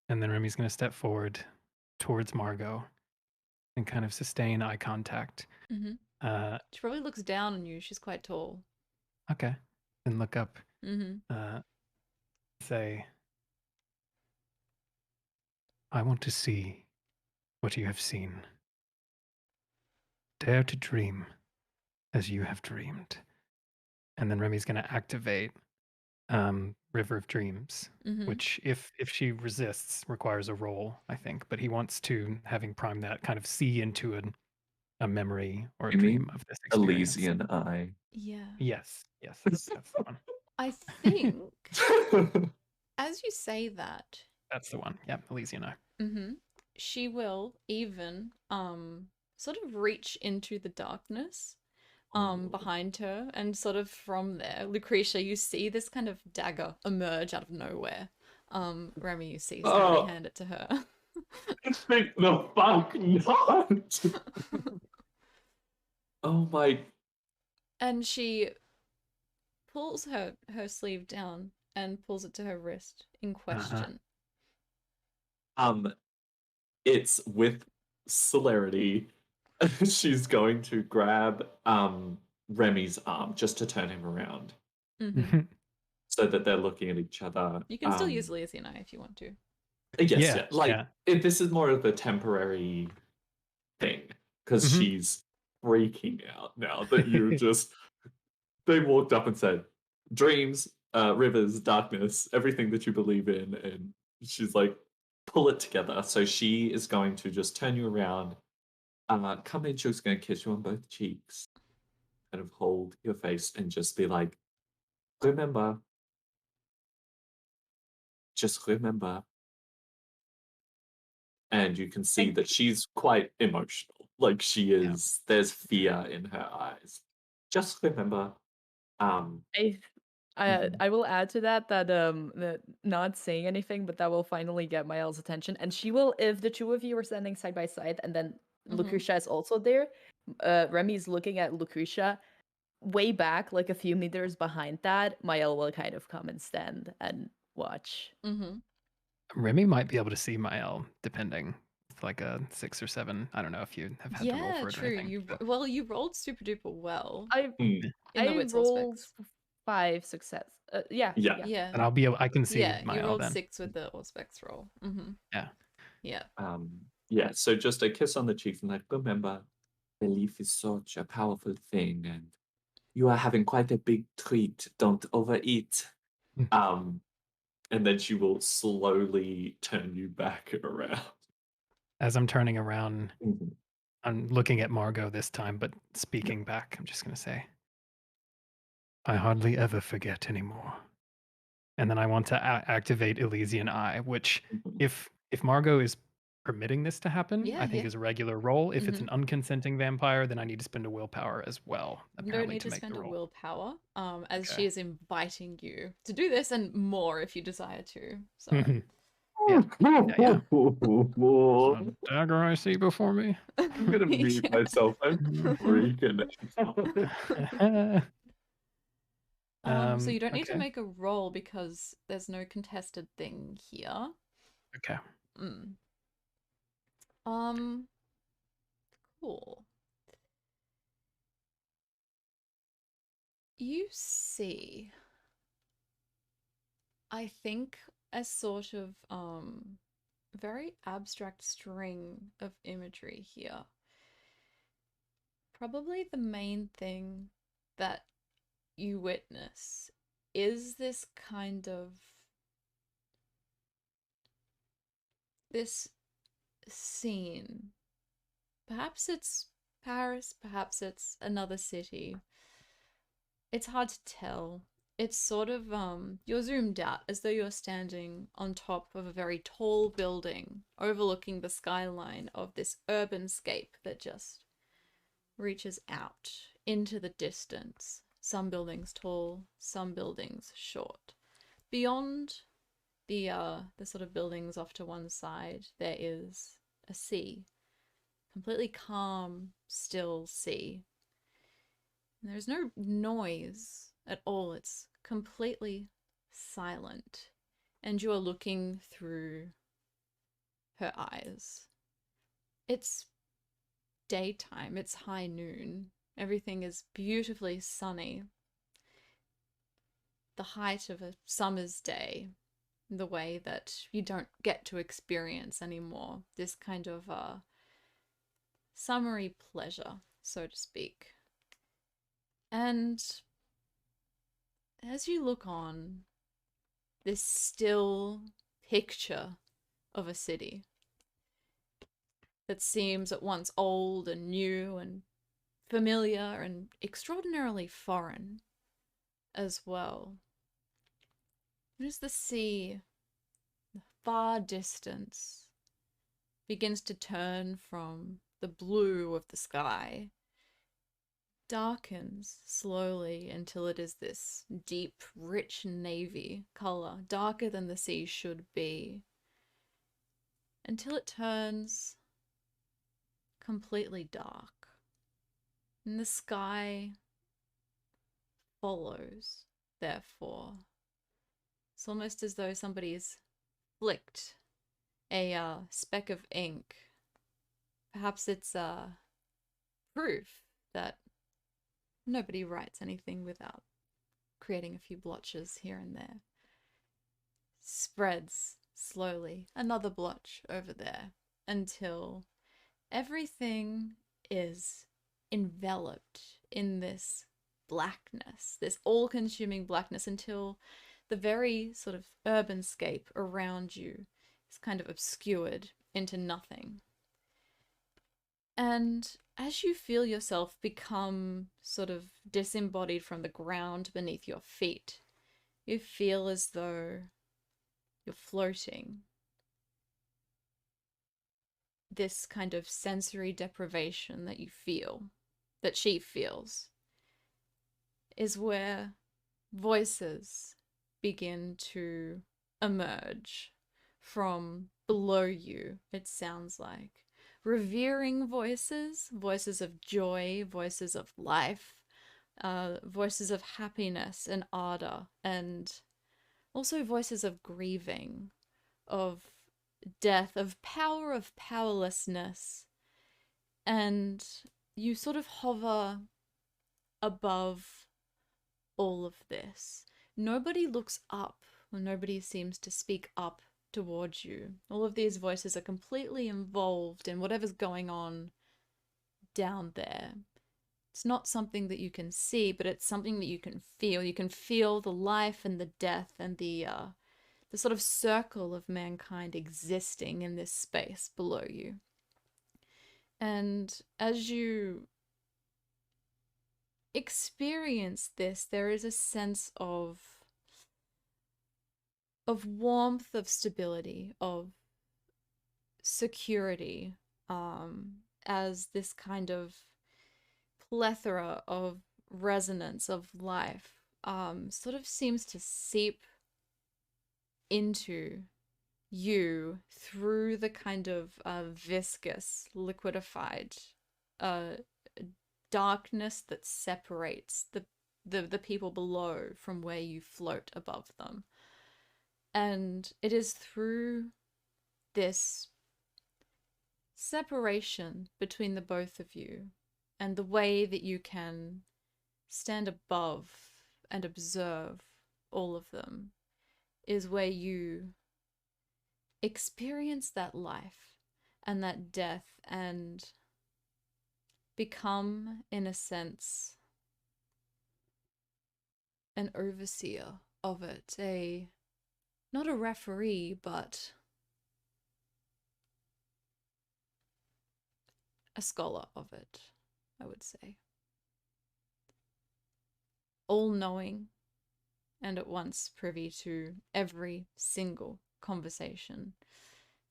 And then Remy's going to step forward towards Margot and kind of sustain eye contact. Mm-hmm. She probably looks down on you. She's quite tall. Okay. And look up. Mm-hmm. Say, "I want to see what you have seen. Dare to dream as you have dreamed." And then Remy's going to activate River of Dreams, Mm-hmm. which if she resists requires a roll, I think. But he wants to, having primed that, kind of see into a memory or a You dream mean of this experience. Elysian Eye. Yeah. Yes, that's the one. I think as you say that, That's the one. Yeah, Elysian Eye. mm-hmm, she will even sort of reach into the darkness behind her, and sort of from there, Lucretia, you see this kind of dagger emerge out of nowhere. Remy, you see somebody hand it to her. Think the fuck not! Oh my. And she pulls her sleeve down and pulls it to her wrist in question. It's with celerity. She's going to grab Remy's arm just to turn him around Mm-hmm. so that they're looking at each other. You can still use Elysian Eye if you want to. Yes, Yeah, Like, yeah. this is more of a temporary thing because Mhm. she's freaking out now that you just. They walked up and said, "Dreams, rivers, darkness, everything that you believe in," and she's like, "Pull it together." So she is going to just turn you around. Come in, she's going to kiss you on both cheeks, kind of hold your face, and just be like, "Remember, just remember." And you can see that she's quite emotional. Like she is. There's fear in her eyes. Just remember. I will add to that that not saying anything, but that will finally get Mael's attention, and she will, if the two of you are standing side by side, and then Lucretia is also there. Remy's looking at Lucretia. Way back, like a few meters behind that, Mael will kind of come and stand and watch. Mm-hmm. Remy might be able to see Mael, depending. It's like a 6 or 7. I don't know if you have had to roll for it or true. anything. You rolled super duper well. I in the Wits rolled Specs. 5 success. Yeah. Yeah. And I can see Mael you rolled then. 6 with the Auspex roll. Mm-hmm. Yeah. Yeah. So just a kiss on the cheeks and like, remember, belief is such a powerful thing, and you are having quite a big treat. Don't overeat. And then she will slowly turn you back around. As I'm turning around, I'm looking at Margot this time, but speaking back, I'm just going to say, "I hardly ever forget anymore." And then I want to activate Elysian Eye, which if Margot is permitting this to happen, Yeah, I think yeah. is a regular roll. If it's an unconsenting vampire, then I need to spend a willpower as well. You don't Apparently, need to make spend the a roll. willpower, as Okay. she is inviting you to do this and more if you desire to. So Yeah. What dagger I see before me. I'm gonna mute myself. I'm freaking out. So you don't need to Okay. make a roll because there's no contested thing here. Okay. Cool. You see, I think, a sort of very abstract string of imagery here. Probably the main thing that you witness is this kind of this scene. Perhaps it's Paris, perhaps it's another city. It's hard to tell. It's sort of you're zoomed out as though you're standing on top of a very tall building overlooking the skyline of this urban scape that just reaches out into the distance. Some buildings tall, some buildings short. Beyond the sort of buildings off to one side, there is a sea. Completely calm, still sea. And there's no noise at all. It's completely silent. And you are looking through her eyes. It's daytime. It's high noon. Everything is beautifully sunny. The height of a summer's day. The way that you don't get to experience anymore. This kind of summery pleasure, so to speak. And as you look on this still picture of a city that seems at once old and new and familiar and extraordinarily foreign as well, as the sea, the far distance, begins to turn from the blue of the sky, darkens slowly until it is this deep, rich navy color, darker than the sea should be, until it turns completely dark. And the sky follows, therefore. It's almost as though somebody's flicked a speck of ink. Perhaps it's proof that nobody writes anything without creating a few blotches here and there. Spreads slowly, another blotch over there, until everything is enveloped in this blackness, this all-consuming blackness, until the very sort of urban scape around you is kind of obscured into nothing. And as you feel yourself become sort of disembodied from the ground beneath your feet, you feel as though you're floating. This kind of sensory deprivation that you feel, that she feels, is where voices begin to emerge from below you, it sounds like. Revering voices, voices of joy, voices of life, voices of happiness and ardor, and also voices of grieving, of death, of power, of powerlessness. And you sort of hover above all of this. Nobody looks up, or nobody seems to speak up towards you. All of these voices are completely involved in whatever's going on down there. It's not something that you can see, but it's something that you can feel. You can feel the life and the death and the sort of circle of mankind existing in this space below you. And as you experience this, there is a sense of warmth, of stability, of security, as this kind of plethora of resonance of life sort of seems to seep into you through the kind of viscous, liquidified darkness that separates the people below from where you float above them. And it is through this separation between the both of you and the way that you can stand above and observe all of them is where you experience that life and that death and become, in a sense, an overseer of it, not a referee, but a scholar of it, I would say. All-knowing and at once privy to every single conversation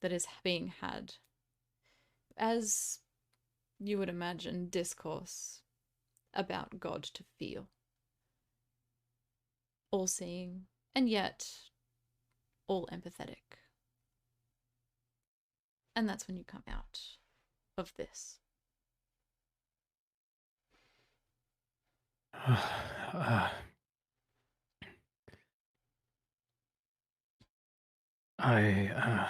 that is being had. As you would imagine, discourse about God to feel. All-seeing, and yet all empathetic. And that's when you come out of this. I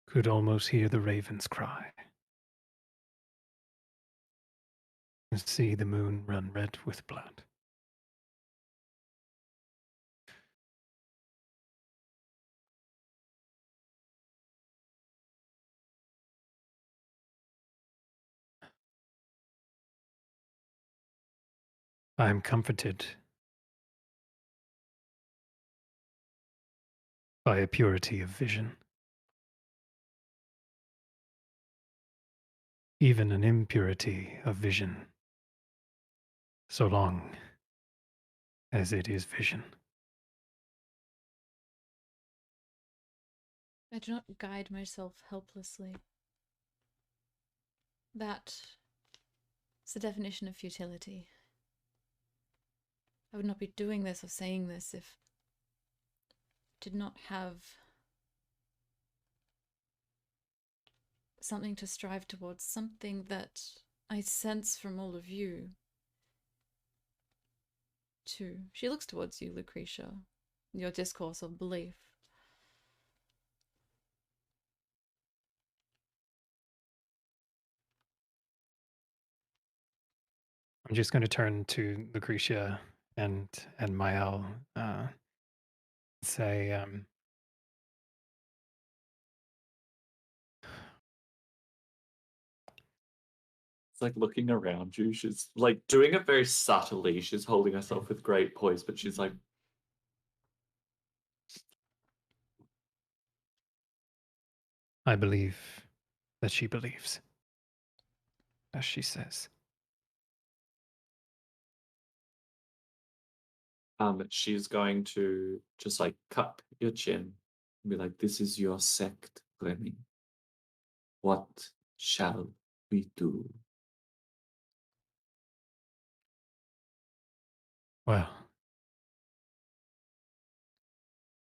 could almost hear the ravens cry and see the moon run red with blood. I am comforted by a purity of vision. Even an impurity of vision, so long as it is vision. I do not guide myself helplessly. That is the definition of futility. I would not be doing this or saying this if I did not have something to strive towards, something that I sense from all of you. Too. She looks towards you, Lucretia, your discourse of belief. I'm just going to turn to Lucretia and Mael, say, It's like looking around you. She's like doing it very subtly. She's holding herself with great poise, but she's like, I believe that she believes, as she says. she's going to just like cup your chin and be like, "This is your sect, Remy. What shall we do?" Well,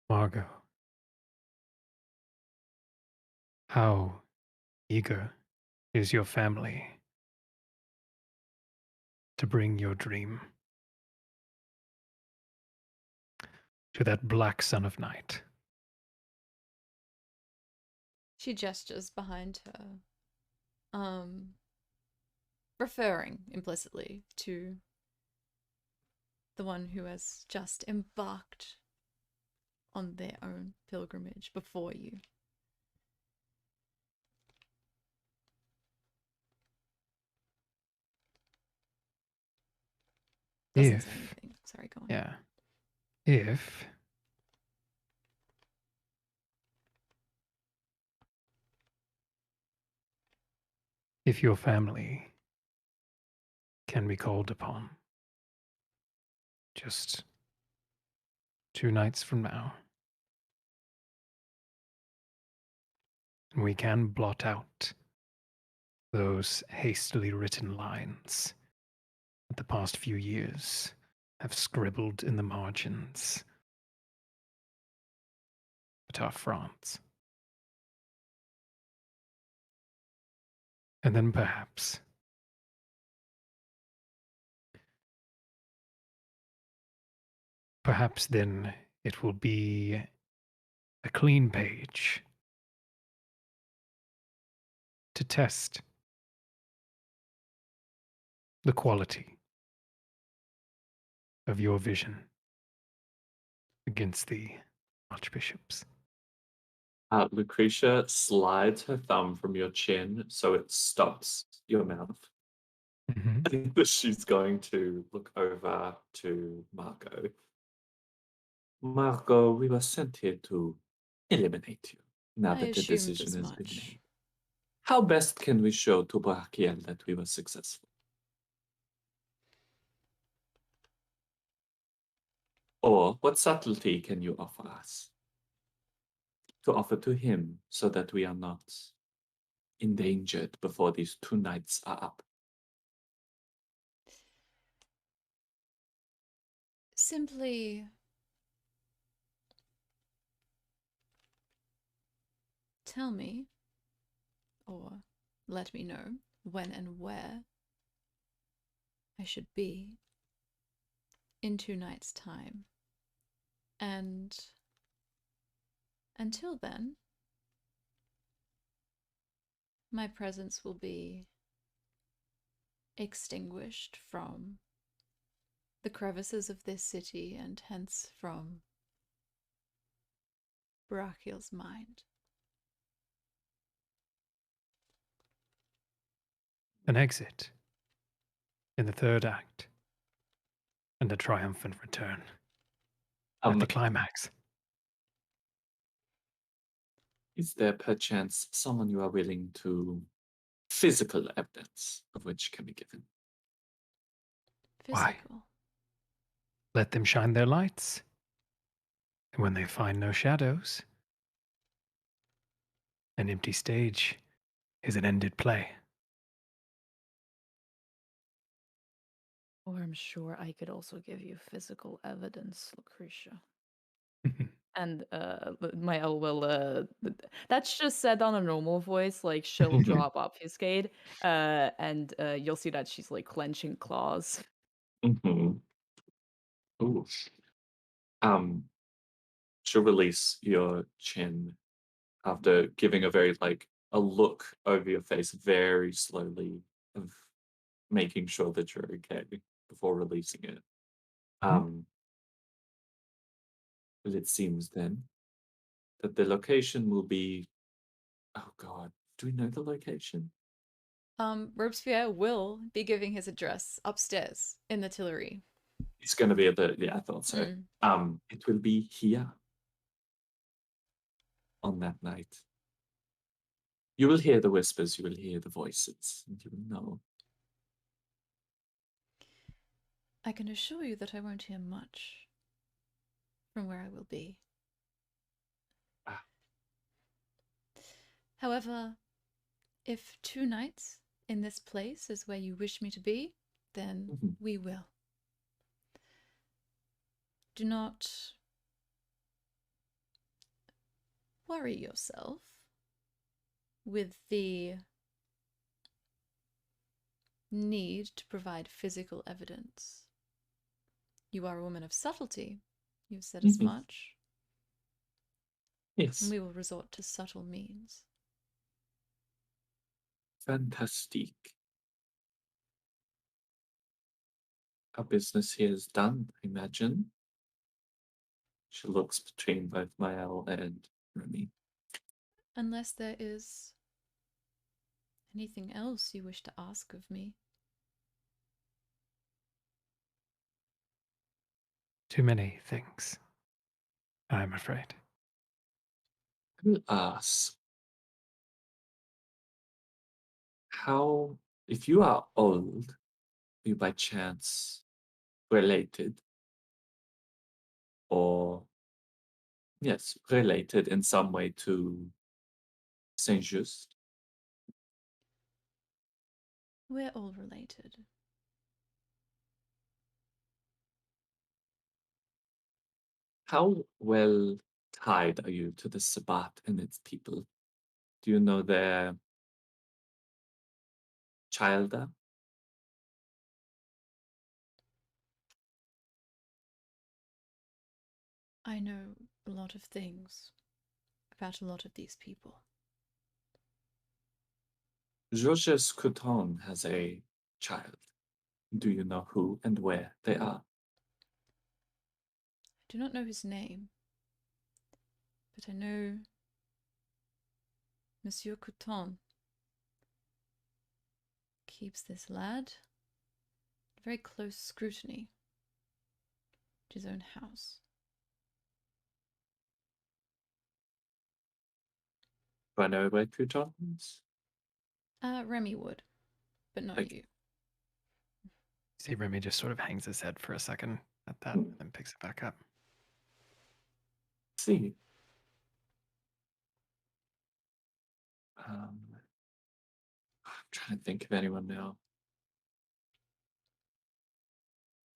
Margot, how eager is your family to bring your dream to that black sun of night? She gestures behind her, referring implicitly to the one who has just embarked on their own pilgrimage before you. Doesn't say anything. Sorry, go on. Yeah. If your family can be called upon just 2 nights from now, we can blot out those hastily written lines that the past few years have scribbled in the margins at our France. And then perhaps then it will be a clean page to test the quality of your vision against the Archbishop's. Lucretia slides her thumb from your chin so it stops your mouth. She's going to look over to Margot. Margot, we were sent here to eliminate you, now I that the assumed decision as has been much. made. How best can we show to Brachiel that we were successful? Or what subtlety can you offer us? To offer to him so that we are not endangered before these 2 nights are up. Simply tell me, or let me know, when and where I should be in 2 nights' time. And until then, my presence will be extinguished from the crevices of this city and hence from Brachiel's mind. An exit in the 3rd act, and a triumphant return at the climax. Is there perchance someone you are willing to physical evidence of which can be given? Why? Physical. Let them shine their lights. And when they find no shadows, an empty stage is an ended play. Or I'm sure I could also give you physical evidence, Lucretia. And Mael will that's just said on a normal voice, like she'll drop obfuscate, and you'll see that she's like clenching claws. Ooh. She'll release your chin after giving a very a look over your face very slowly of making sure that you're okay before releasing it. Well, it seems then that the location will be, oh god, do we know the location? Robespierre will be giving his address upstairs in the Tuileries. It's going to be at the, yeah, I thought so. It will be here on that night. You will hear the whispers, you will hear the voices, and you will know. I can assure you that I won't hear much from where I will be. However, if 2 nights in this place is where you wish me to be, then we will. Do not worry yourself with the need to provide physical evidence. You are a woman of subtlety. You've said as much. Yes. And we will resort to subtle means. Fantastique. Our business here is done, I imagine. She looks between both Mael and Remy. Unless there is anything else you wish to ask of me. Too many things, I'm afraid. I will ask, how, if you are old, are you by chance related? Or, yes, related in some way to Saint Just? We're all related. How well tied are you to the Sabbat and its people? Do you know their childer? I know a lot of things about a lot of these people. Georges Couton has a child. Do you know who and where they are? I do not know his name, but I know Monsieur Couton keeps this lad very close scrutiny to his own house. Do I know where Kuton is? Remy would, but not Okay. you. See, Remy just sort of hangs his head for a second at that Hmm. and then picks it back up. See. I'm trying to think of anyone now.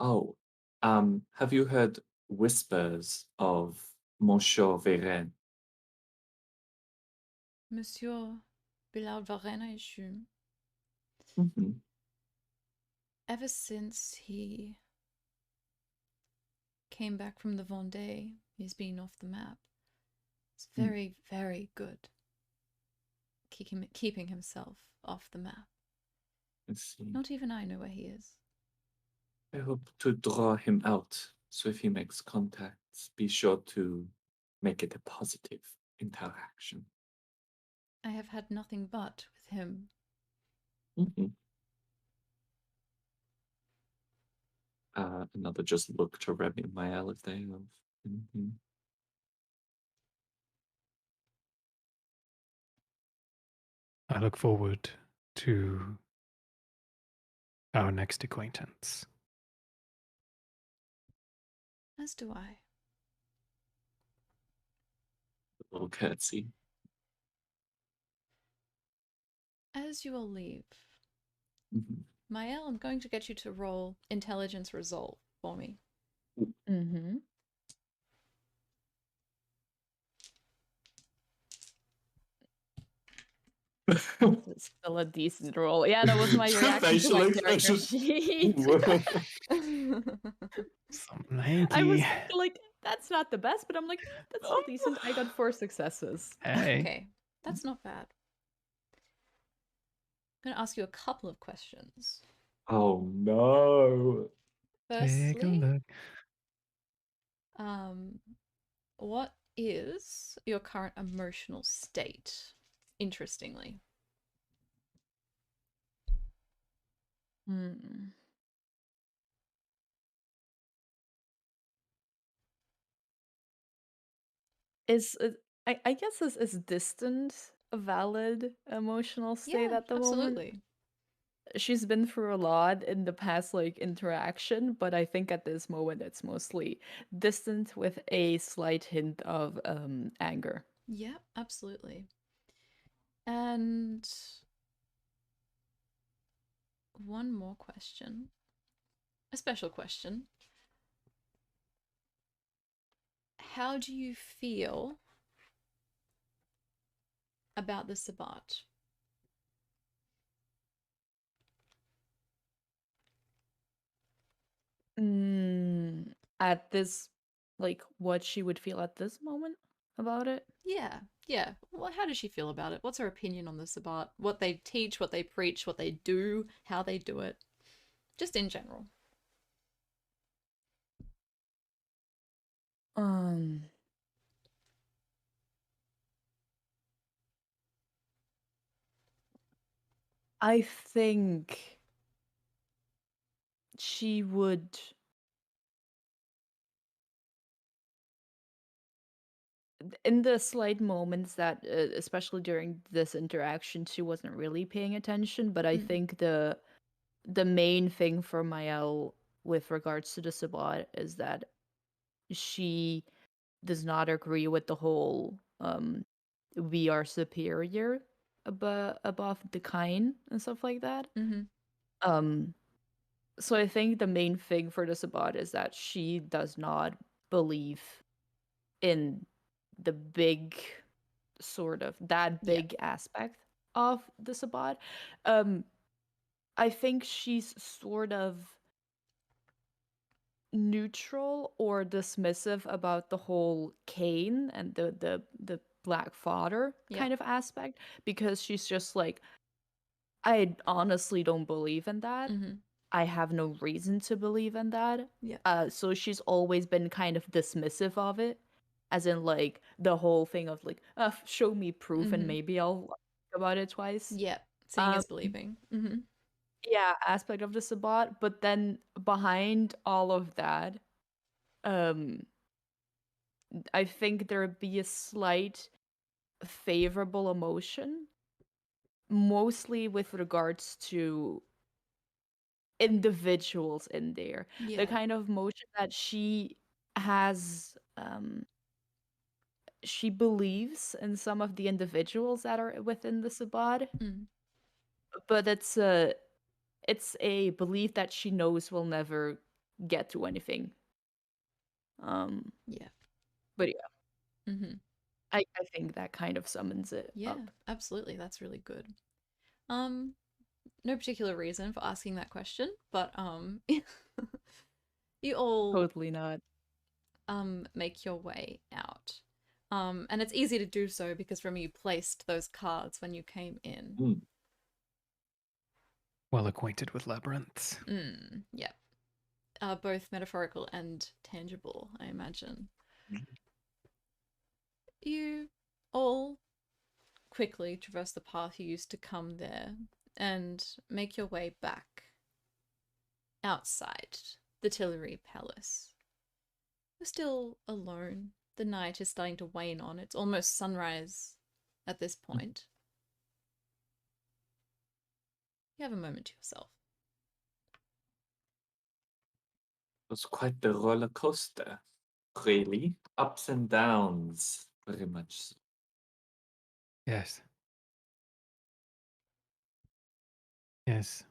Oh, have you heard whispers of Monsieur Veren? Monsieur Bilal Varenne, I assume. Mm-hmm. Ever since he came back from the Vendée, he's been off the map. It's very, very good keeping himself off the map. I see. Not even I know where he is. I hope to draw him out. So if he makes contacts, be sure to make it a positive interaction. I have had nothing but with him. Mm-hmm. Another just look to Remy and Mael if they have. Mm-hmm. I look forward to our next acquaintance. As do I. A little curtsy. As you all leave, Mm-hmm. Mael, I'm going to get you to roll intelligence resolve for me. Mm-hmm. It's still a decent roll. Yeah, that was my reaction to my Facial character expression. sheet. Something I was hanky. like, that's not the best, but I'm like, that's still decent. I got 4 successes. Hey. Okay, that's not bad. I'm going to ask you a couple of questions. Oh no. Take a Firstly, look. what is your current emotional state? Interestingly. Hmm. I guess is distant a valid emotional state Yeah, at the moment? absolutely. She's been through a lot in the past like interaction, but I think at this moment it's mostly distant with a slight hint of anger. Yeah, absolutely. And one more question. A special question. How do you feel about the Sabbat? At this, like what she would feel at this moment about it? Yeah. Well, how does she feel about it? What's her opinion on the Sabbat? What they teach, what they preach, what they do, how they do it? Just in general. Um, I think she would in the slight moments that especially during this interaction she wasn't really paying attention, but I think the main thing for Mael with regards to the Sabbat is that she does not agree with the whole we are superior above the kind and stuff like that. Mm-hmm. So I think the main thing for the Sabbat is that she does not believe in the big sort of that big aspect of the Sabbat. I think she's sort of neutral or dismissive about the whole Cain and the Black Father kind of aspect, because she's just like, I honestly don't believe in that. Mm-hmm. I have no reason to believe in that. Yeah. So she's always been kind of dismissive of it, as in like the whole thing of like, show me proof and maybe I'll think about it twice. Yeah. Seeing is believing. Mm-hmm. aspect of the Sabbat, but then behind all of that, I think there'd be a slight favorable emotion, mostly with regards to individuals in there. Yeah. The kind of emotion that she has, she believes in some of the individuals that are within the Sabbat, Mm. but it's a belief that she knows will never get to anything. Yeah. But yeah, Mm-hmm. I think that kind of summons it Yeah, up. absolutely. That's really good. No particular reason for asking that question, but you all Totally not. make your way out. And it's easy to do so because Remy, you placed those cards when you came in. Mm. Well acquainted with labyrinths. Yeah. Both metaphorical and tangible, I imagine. You all quickly traverse the path you used to come there and make your way back outside the Tuileries Palace. You're still alone. The night is starting to wane on. It's almost sunrise at this point. You have a moment to yourself. It was quite the roller coaster, really. Ups and downs, very much so. Yes. Yes.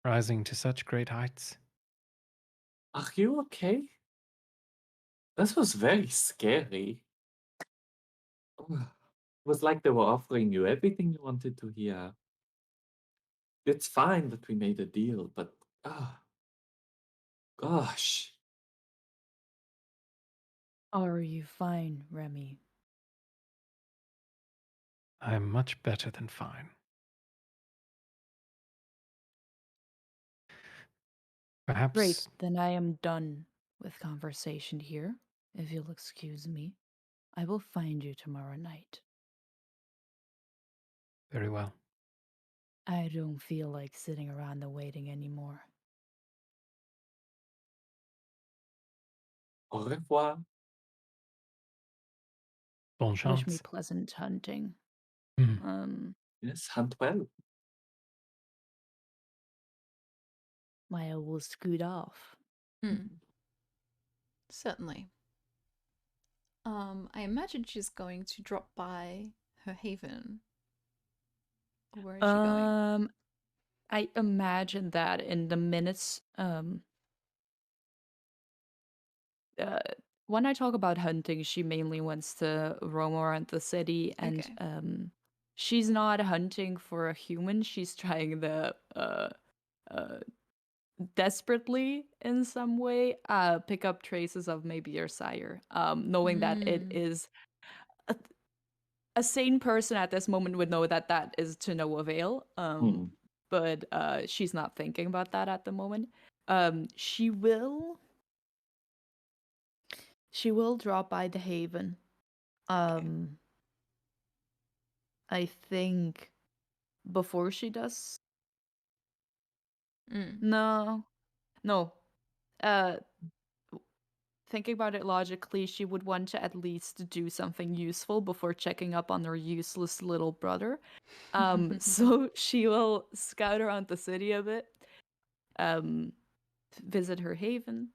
Rising to such great heights. Are you okay? This was very scary. It was like they were offering you everything you wanted to hear. It's fine that we made a deal, but gosh. Are you fine, Remy? I'm much better than fine. Perhaps. Great, then I am done with conversation here. If you'll excuse me, I will find you tomorrow night. Very well. I don't feel like sitting around and waiting anymore. Au revoir. Bon Wish chance. me pleasant hunting. Yes, hunt well. Maya will scoot off. Certainly. I imagine she's going to drop by her haven. Or where is she going? I imagine that in the minutes, when I talk about hunting, she mainly wants to roam around the city, and Okay. she's not hunting for a human. She's trying to desperately, in some way, pick up traces of maybe your sire, knowing that it is a sane person at this moment would know that that is to no avail. But she's not thinking about that at the moment. She will drop by the haven. I think before she does. No. Thinking about it logically, she would want to at least do something useful before checking up on her useless little brother. So she will scout around the city a bit, visit her haven,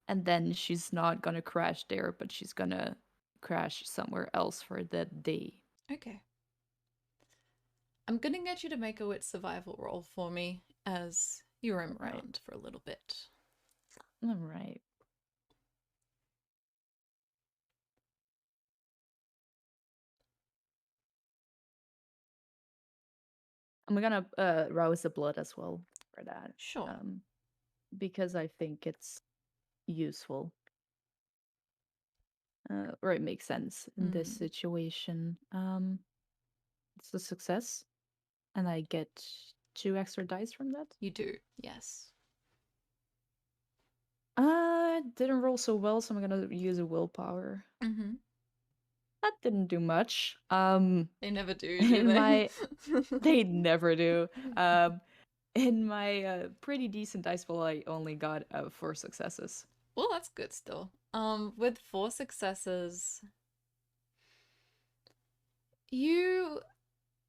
and then she's not gonna crash there, but she's gonna crash somewhere else for the day. Okay. I'm gonna get you to make a wit survival roll for me as you roam around for a little bit. All right. I'm gonna rouse the blood as well for that. Sure. Because I think it's useful. Or it makes sense in this situation. It's a success, and I get 2 extra dice from that. You do, yes. Didn't roll so well, so I'm gonna use a willpower. That didn't do much. They never do they? They never do. In my pretty decent dice roll, I only got 4 successes. Well, that's good still. With 4 successes, you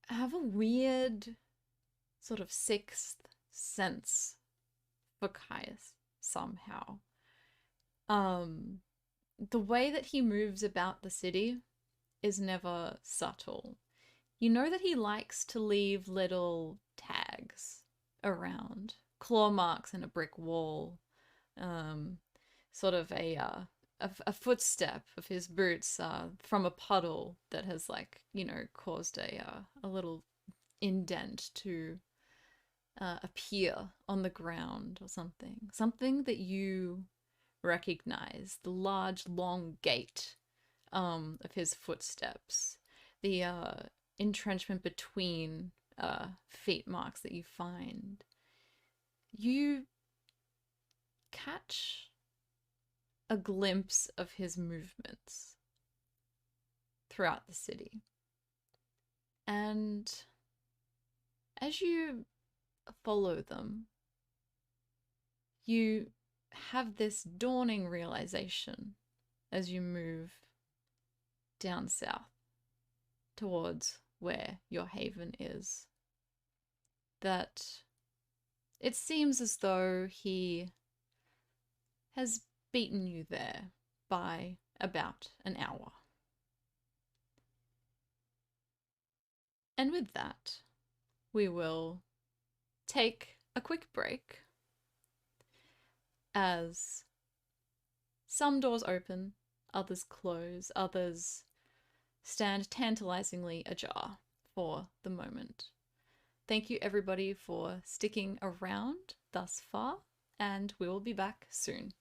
have a weird sort of sixth sense for Caius somehow. The way that he moves about the city is never subtle. You know that he likes to leave little tags around, claw marks in a brick wall, sort of a footstep of his boots from a puddle that has, like, you know, caused a little indent to appear on the ground or something that you recognize, the large long gait of his footsteps, the entrenchment between feet marks that you find. You catch a glimpse of his movements throughout the city, and as you follow them, you have this dawning realization as you move down south towards where your haven is, that it seems as though he has beaten you there by about an hour. And with that, we will take a quick break as some doors open, others close, others stand tantalizingly ajar for the moment. Thank you everybody for sticking around thus far, and we will be back soon.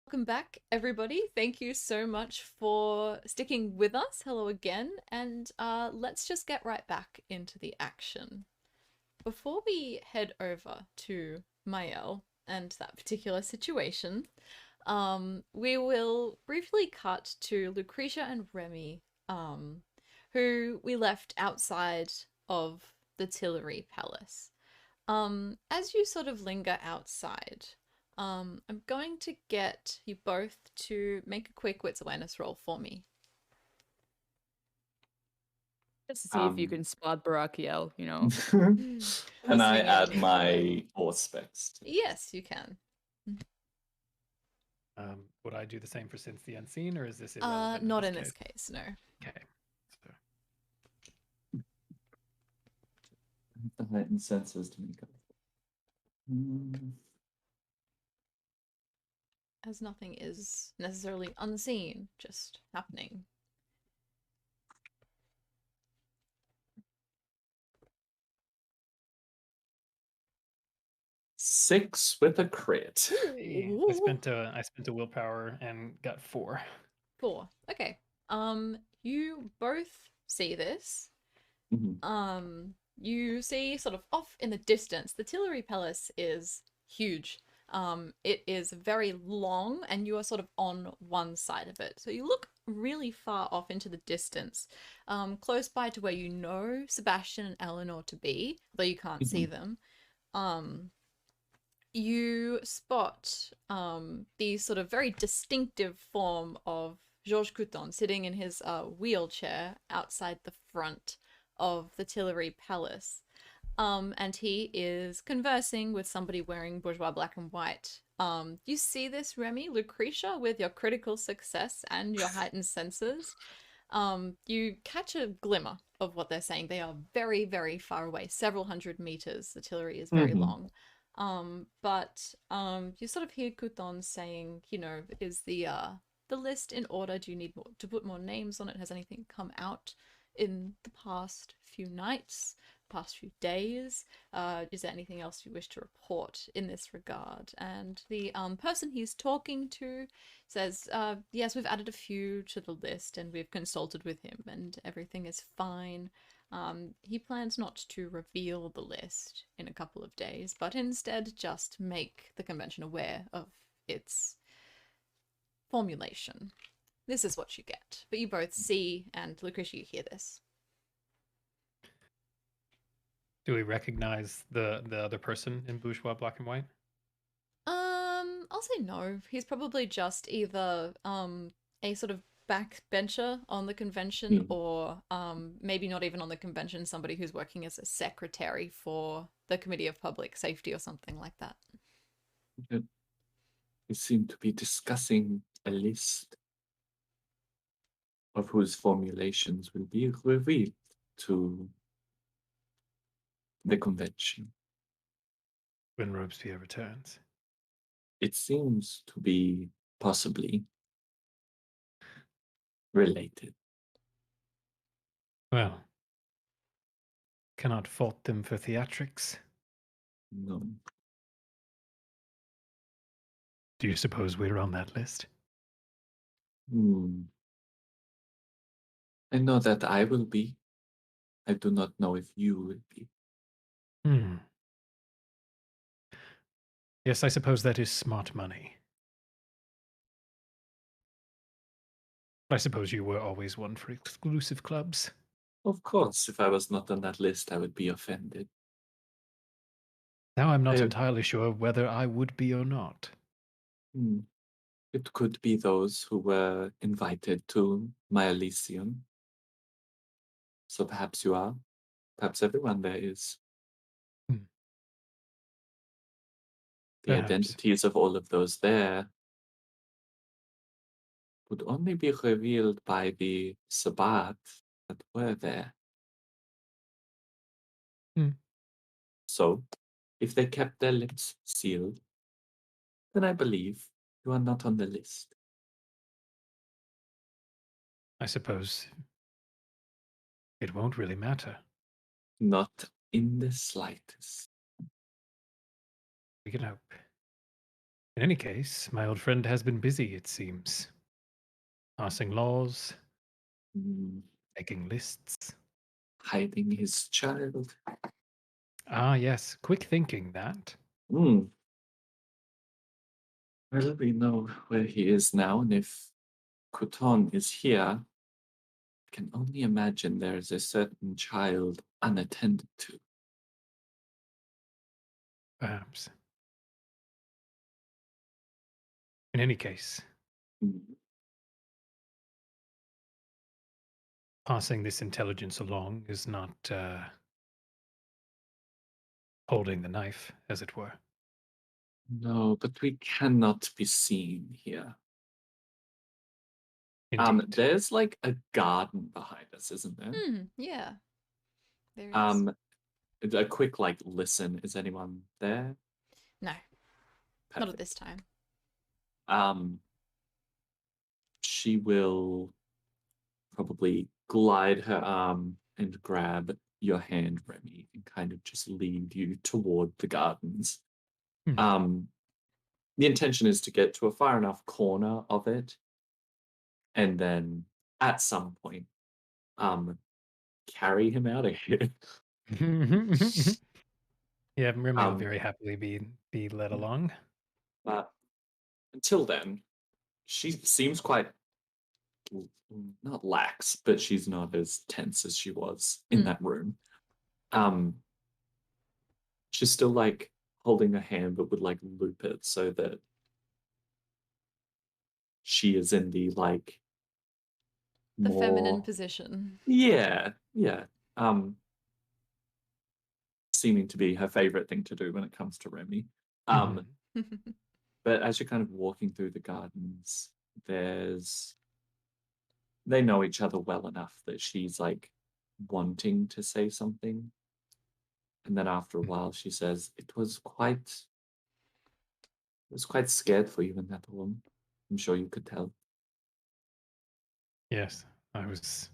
Welcome back, everybody. Thank you so much for sticking with us. Hello again, and let's just get right back into the action. Before we head over to Mael and that particular situation, we will briefly cut to Lucretia and Remy, who we left outside of the Tillery Palace. As you sort of linger outside, I'm going to get you both to make a quick wits awareness roll for me. Just to see if you can spot Barakiel, you know. Can I Listening add in. my horse specs? Yes, you can. Would I do the same for Since the Unseen, or is this irrelevant? Not in this case, no. Okay. So, The heightened senses to make up. As nothing is necessarily unseen, just happening. 6 with a crit. Hey, I spent a willpower and got 4. 4. Okay. You both see this. Mhm. You see sort of off in the distance, the Tillery Palace is huge. It is very long, and you are sort of on one side of it. So you look really far off into the distance, close by to where you know Sebastian and Eleanor to be, though you can't see them. You spot the sort of very distinctive form of Georges Couton sitting in his wheelchair outside the front of the Tuileries Palace. And he is conversing with somebody wearing bourgeois black and white. You see this, Remy, Lucretia, with your critical success and your heightened senses. You catch a glimmer of what they're saying. They are very, very far away, several hundred meters. The Tuileries is very long. But you sort of hear Couton saying, you know, is the list in order? Do you need more, to put more names on it? Has anything come out in the past few nights, past few days? Is there anything else you wish to report in this regard? And the person he's talking to says, yes, we've added a few to the list and we've consulted with him and everything is fine. He plans not to reveal the list in a couple of days, but instead just make the convention aware of its formulation. This is what you get. But you both see, and Lucretia, you hear this. Do we recognize the other person in bourgeois black and white? I'll say no. He's probably just either a sort of backbencher on the convention, or maybe not even on the convention, somebody who's working as a secretary for the Committee of Public Safety or something like that. We seem to be discussing a list of whose formulations will be revealed to the convention. When Robespierre returns. It seems to be possibly related. Well, cannot fault them for theatrics. No. Do you suppose we're on that list? I know that I will be. I do not know if you will be. Yes, I suppose that is smart money. I suppose you were always one for exclusive clubs. Of course, if I was not on that list, I would be offended. Now I'm not entirely sure whether I would be or not. It could be those who were invited to my Elysium. So perhaps you are. Perhaps everyone there is. The identities of all of those there would only be revealed by the Sabbat that were there. So, if they kept their lips sealed, then I believe you are not on the list. I suppose it won't really matter. Not in the slightest. We can hope. In any case, my old friend has been busy, it seems. Passing laws, making lists. Hiding his child. Ah, yes. Quick thinking, that. Well, we know where he is now, and if Couton is here, I can only imagine there is a certain child unattended to. Perhaps. In any case, passing this intelligence along is not holding the knife, as it were. No, but we cannot be seen here. Indeed. There's like a garden behind us, isn't there? Yeah. There is. A quick listen. Is anyone there? No. Perfect. Not at this time. She will probably glide her arm and grab your hand, Remy, and kind of just lead you toward the gardens. The intention is to get to a far enough corner of it, and then at some point, carry him out of here. Yeah, Remy will Um, very happily be led along. but until then, she seems quite not lax, but she's not as tense as she was in that room. She's still like holding her hand, but would like loop it so that she is in the like The feminine more position. yeah. Seeming to be her favorite thing to do when it comes to Remy. But as you're kind of walking through the gardens, they know each other well enough that she's like wanting to say something. And then after a while she says, it was quite scared for you in that room. I'm sure you could tell. Yes, I was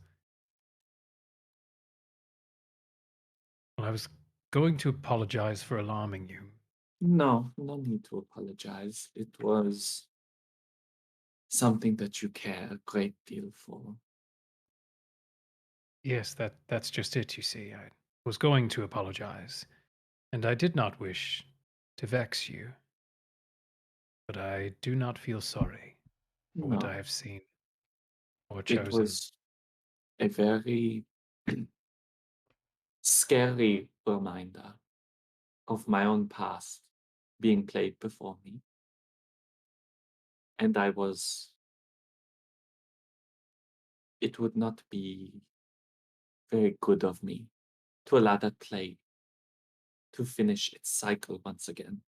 going to apologize for alarming you. No need to apologize. It was something that you care a great deal for. Yes, that's just it, you see. I was going to apologize, and I did not wish to vex you. But I do not feel sorry for what I No, have seen or it chosen. was a very scary reminder of my own past being played before me. And it would not be very good of me to allow that play to finish its cycle once again.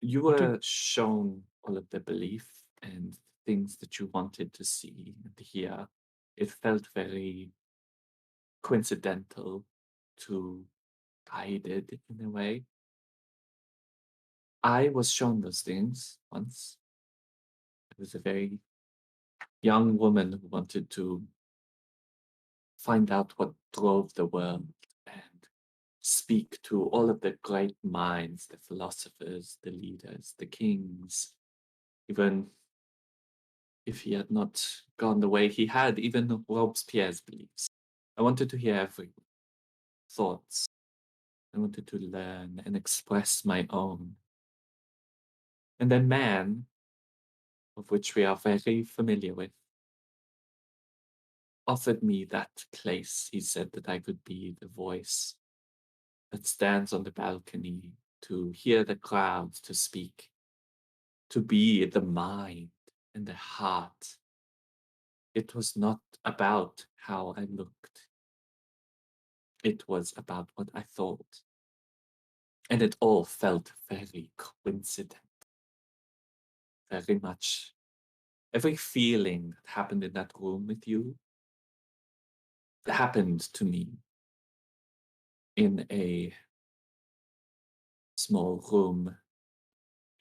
You What do were shown all of the belief and things that you wanted to see and hear. It felt very coincidental to guided in a way. I was shown those things once. I was a very young woman who wanted to find out what drove the world and speak to all of the great minds, the philosophers, the leaders, the kings, even if he had not gone the way he had, even Robespierre's beliefs. I wanted to hear every thoughts. I wanted to learn and express my own. And then man, of which we are very familiar with, offered me that place. He said that I could be the voice that stands on the balcony to hear the crowds, to speak, to be the mind and the heart. It was not about how I looked. It was about what I thought. And it all felt very coincident. Very much. Every feeling that happened in that room with you happened to me in a small room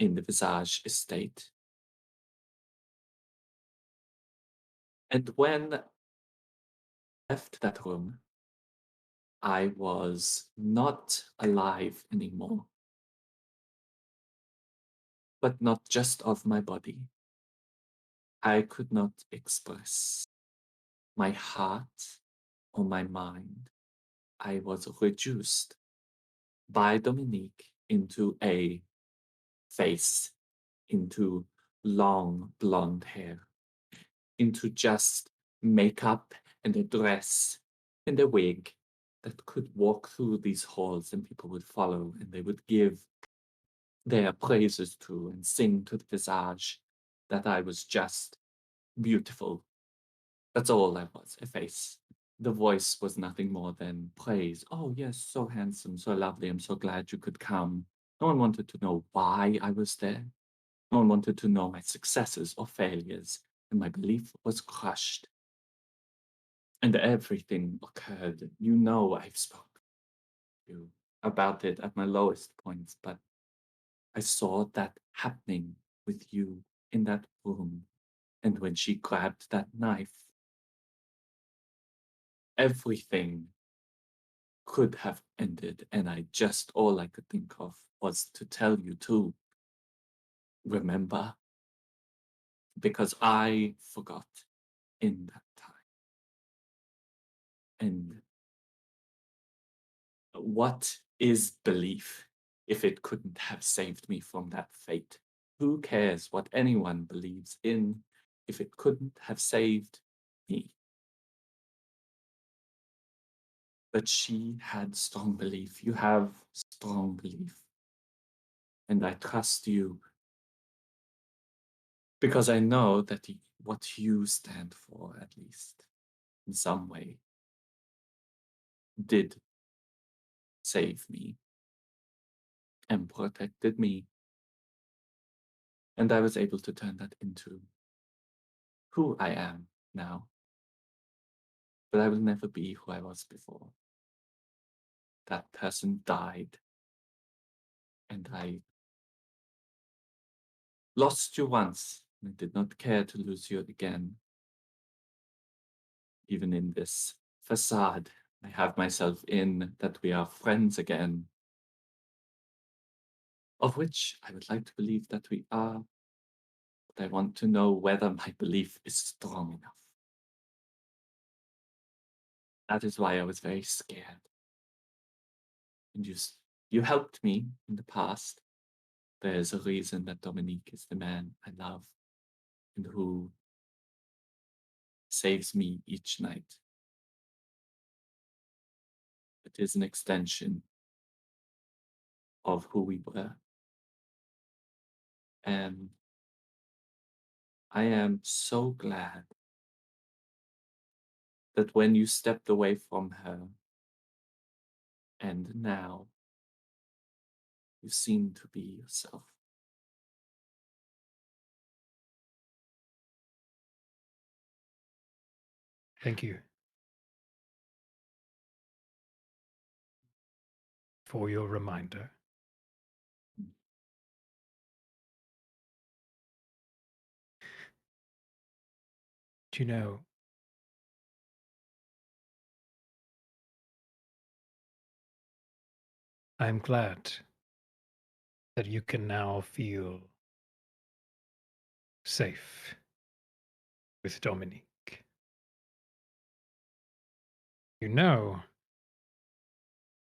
in the Visage estate. And when I left that room, I was not alive anymore, but not just of my body. I could not express my heart or my mind. I was reduced by Dominique into a face, into long blonde hair, into just makeup and a dress and a wig that could walk through these halls and people would follow and they would give their praises to and sing to the visage that I was just beautiful. That's all I was, a face. The voice was nothing more than praise. Oh, yes, so handsome, so lovely. I'm so glad you could come. No one wanted to know why I was there. No one wanted to know my successes or failures, and my belief was crushed. And everything occurred. You know I've spoken to you about it at my lowest points, but I saw that happening with you in that room. And when she grabbed that knife, everything could have ended, and all I could think of was to tell you to remember, because I forgot in that time. And what is belief if it couldn't have saved me from that fate? Who cares what anyone believes in if it couldn't have saved me? But she had strong belief. You have strong belief. And I trust you because I know that what you stand for, at least in some way, did save me and protected me. And I was able to turn that into who I am now. But I will never be who I was before. That person died, and I lost you once. I did not care to lose you again. Even in this facade I have myself in, that we are friends again, of which I would like to believe that we are, but I want to know whether my belief is strong enough. That is why I was very scared. And you helped me in the past. There is a reason that Dominique is the man I love and who saves me each night. It is an extension of who we were. And I am so glad that when you stepped away from her, and now you seem to be yourself. Thank you for your reminder. Do you know, I'm glad that you can now feel safe with Dominique. You know,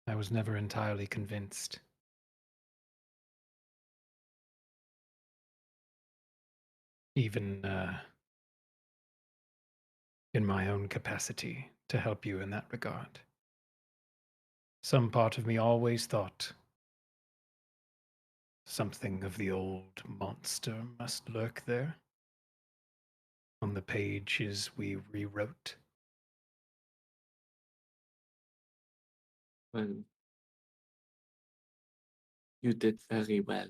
I was never entirely convinced. Even in my own capacity to help you in that regard. Some part of me always thought something of the old monster must lurk there, on the pages we rewrote. Well, you did very well.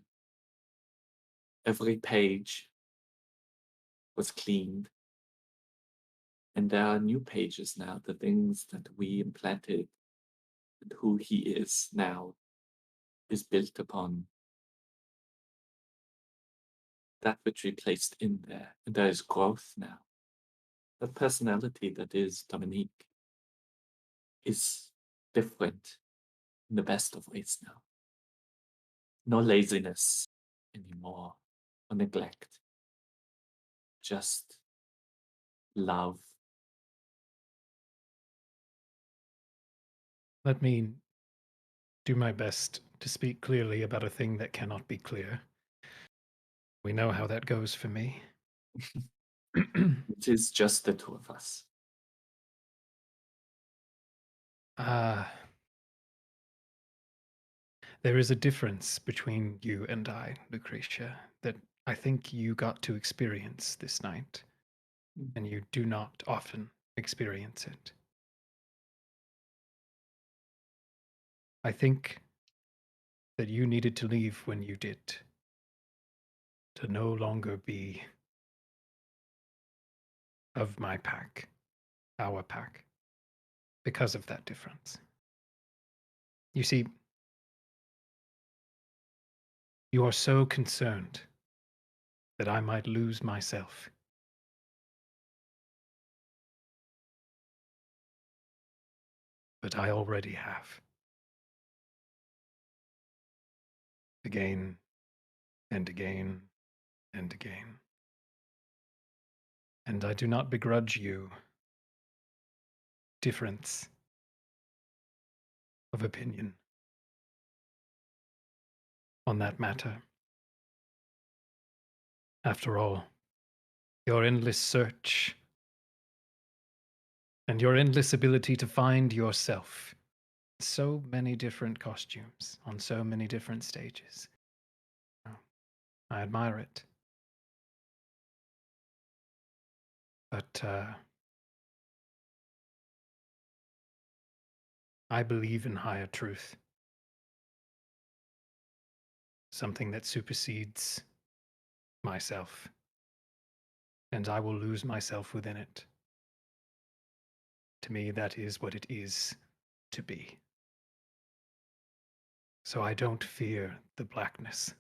Every page was cleaned. And there are new pages now, the things that we implanted and who he is now is built upon that which we placed in there. And there is growth now. The personality that is Dominique is different in the best of ways now. No laziness anymore, or neglect. Just love. Let me do my best to speak clearly about a thing that cannot be clear. We know how that goes for me. It is just the two of us. There is a difference between you and I, Lucretia, that I think you got to experience this night, and you do not often experience it. I think that you needed to leave when you did, to no longer be of my pack, our pack, because of that difference. You see, you are so concerned that I might lose myself. but I already have. Again and again and again. And I do not begrudge you difference of opinion on that matter. After all, your endless search and your endless ability to find yourself in so many different costumes on so many different stages. I admire it. But I believe in higher truth. Something that supersedes myself. And I will lose myself within it. To me, that is what it is to be. So I don't fear the blackness,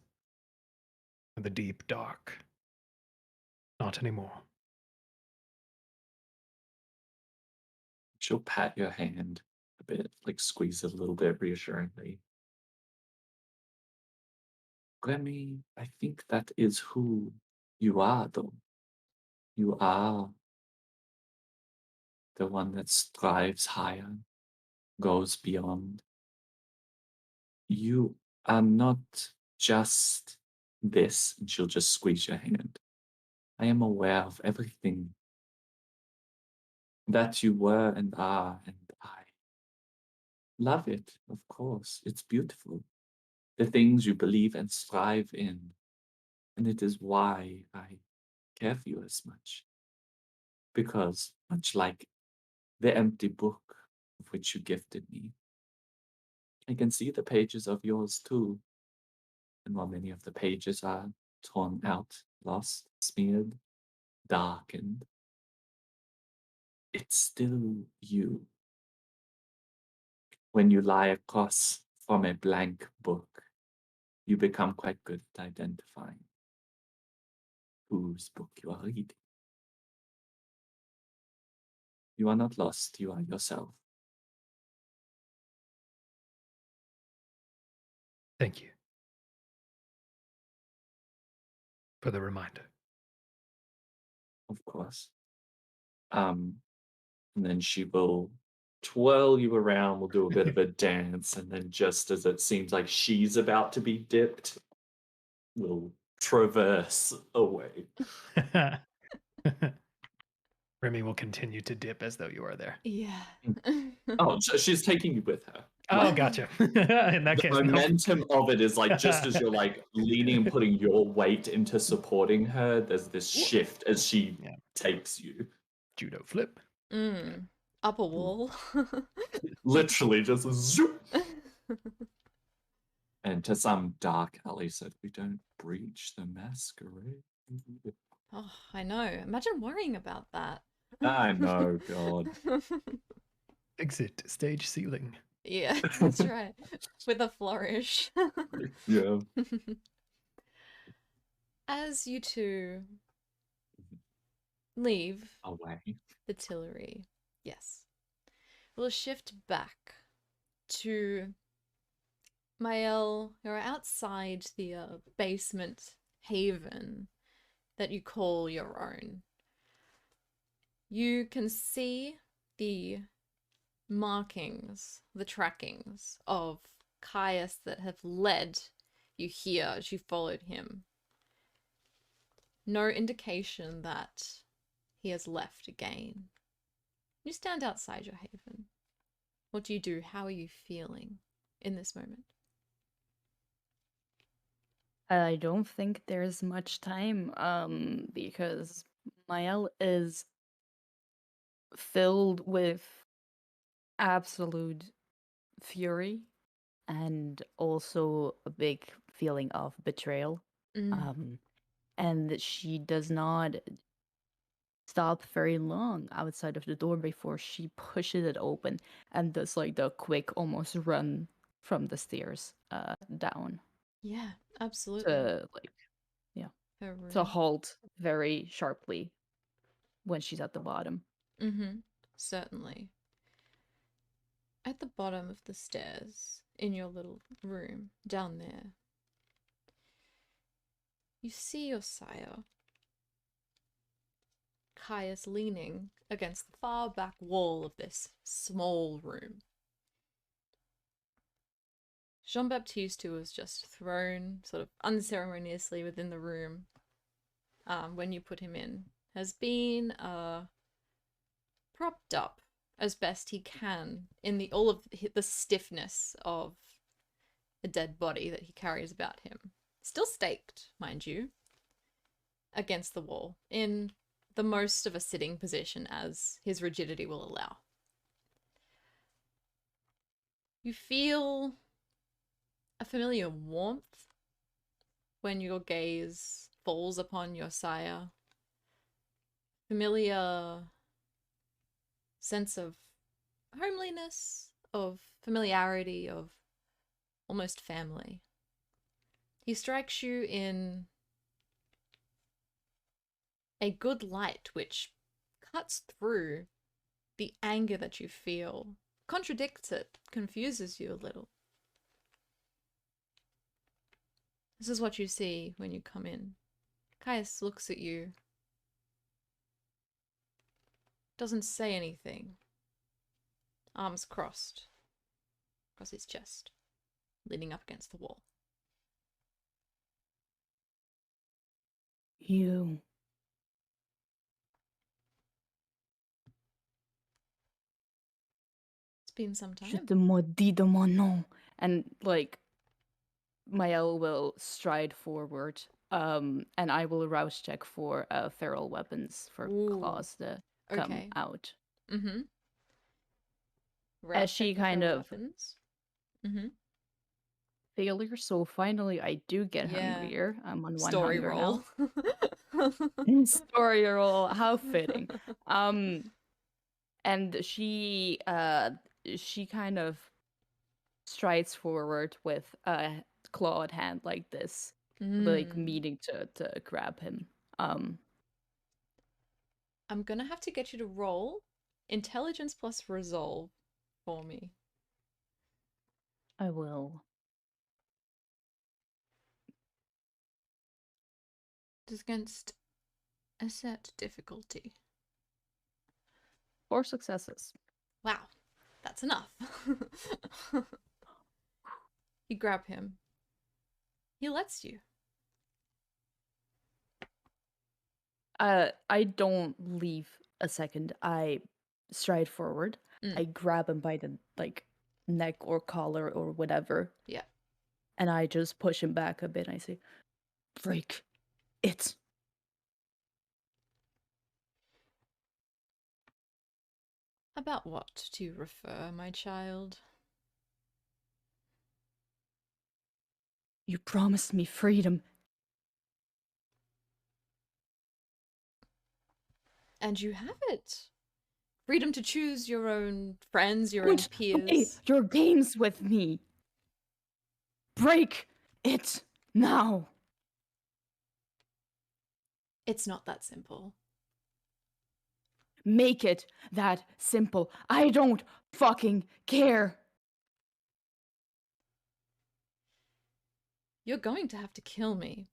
or the deep dark. Not anymore. She'll pat your hand a bit, like squeeze it a little bit reassuringly. Remy, I think that is who you are, though. You are the one that strives higher, goes beyond. You are not just this, and she'll just squeeze your hand. I am aware of everything that you were and are, and I love it, of course. It's beautiful. The things you believe and strive in, and it is why I care for you as much. Because, much like the empty book of which you gifted me, I can see the pages of yours too. And while many of the pages are torn out, lost, smeared, darkened, it's still you. When you lie across from a blank book, you become quite good at identifying whose book you are reading. You are not lost, you are yourself. Thank you for the reminder. Of course. And then she will twirl you around, we'll do a bit of a dance, and then just as it seems like she's about to be dipped, we'll traverse away. Remy will continue to dip as though you are there. Yeah. Oh, so she's taking you with her. Oh, Like, gotcha. In that the case, no. momentum of it is like just as you're like leaning and putting your weight into supporting her, there's this shift as she takes you. Judo flip. Up a wall. Literally just zoop. And to some dark alley said, we don't breach the masquerade. Oh, I know. Imagine worrying about that. I know, God. Exit stage ceiling. Yeah, that's right. With a flourish. Yeah. As you two leave Away. the Tillery, yes, we'll shift back to Mael. You're outside the basement haven that you call your own. You can see the markings, the trackings of Caius that have led you here as you followed him. No indication that he has left again. You stand outside your haven. What do you do? How are you feeling in this moment? I don't think there's much time, because Mael is filled with absolute fury and also a big feeling of betrayal. And she does not stop very long outside of the door before she pushes it open and does like the quick almost run from the stairs down Yeah, absolutely. to to halt very sharply when she's at the bottom. Certainly. At the bottom of the stairs, in your little room, down there, you see your sire, Caius, leaning against the far back wall of this small room. Jean-Baptiste, who was just thrown sort of unceremoniously within the room when you put him in, has been propped up as best he can in all of the stiffness of a dead body that he carries about him. Still staked, mind you, against the wall, in the most of a sitting position as his rigidity will allow. You feel a familiar warmth when your gaze falls upon your sire. Familiar sense of homeliness, of familiarity, of almost family. He strikes you in a good light which cuts through the anger that you feel, contradicts it, confuses you a little. This is what you see when you come in. Caius looks at you, doesn't say anything, arms crossed across his chest, leaning up against the wall. You. It's been some time. Je te maudis de mon nom. And like, Mael will stride forward, and I will rouse check for feral weapons for claws to come out. Mm-hmm. As she kind of weapons. Mm-hmm. failure, so finally I do get hungrier. I'm on one Story hunger roll. now. Story roll, how fitting. And she kind of strides forward with a clawed hand like this, like meaning to grab him. I'm gonna have to get you to roll intelligence plus resolve for me. I will. Just against a set difficulty. 4 successes. Wow, that's enough. You grab him. He lets you. I don't leave a second. I stride forward. I grab him by the neck or collar or whatever. Yeah. And I just push him back a bit. I say, "Break it." About what do you refer, my child? You promised me freedom. And you have it. Freedom to choose your own friends, your own peers. Play your games with me. Break it now. It's not that simple. Make it that simple. I don't fucking care. You're going to have to kill me.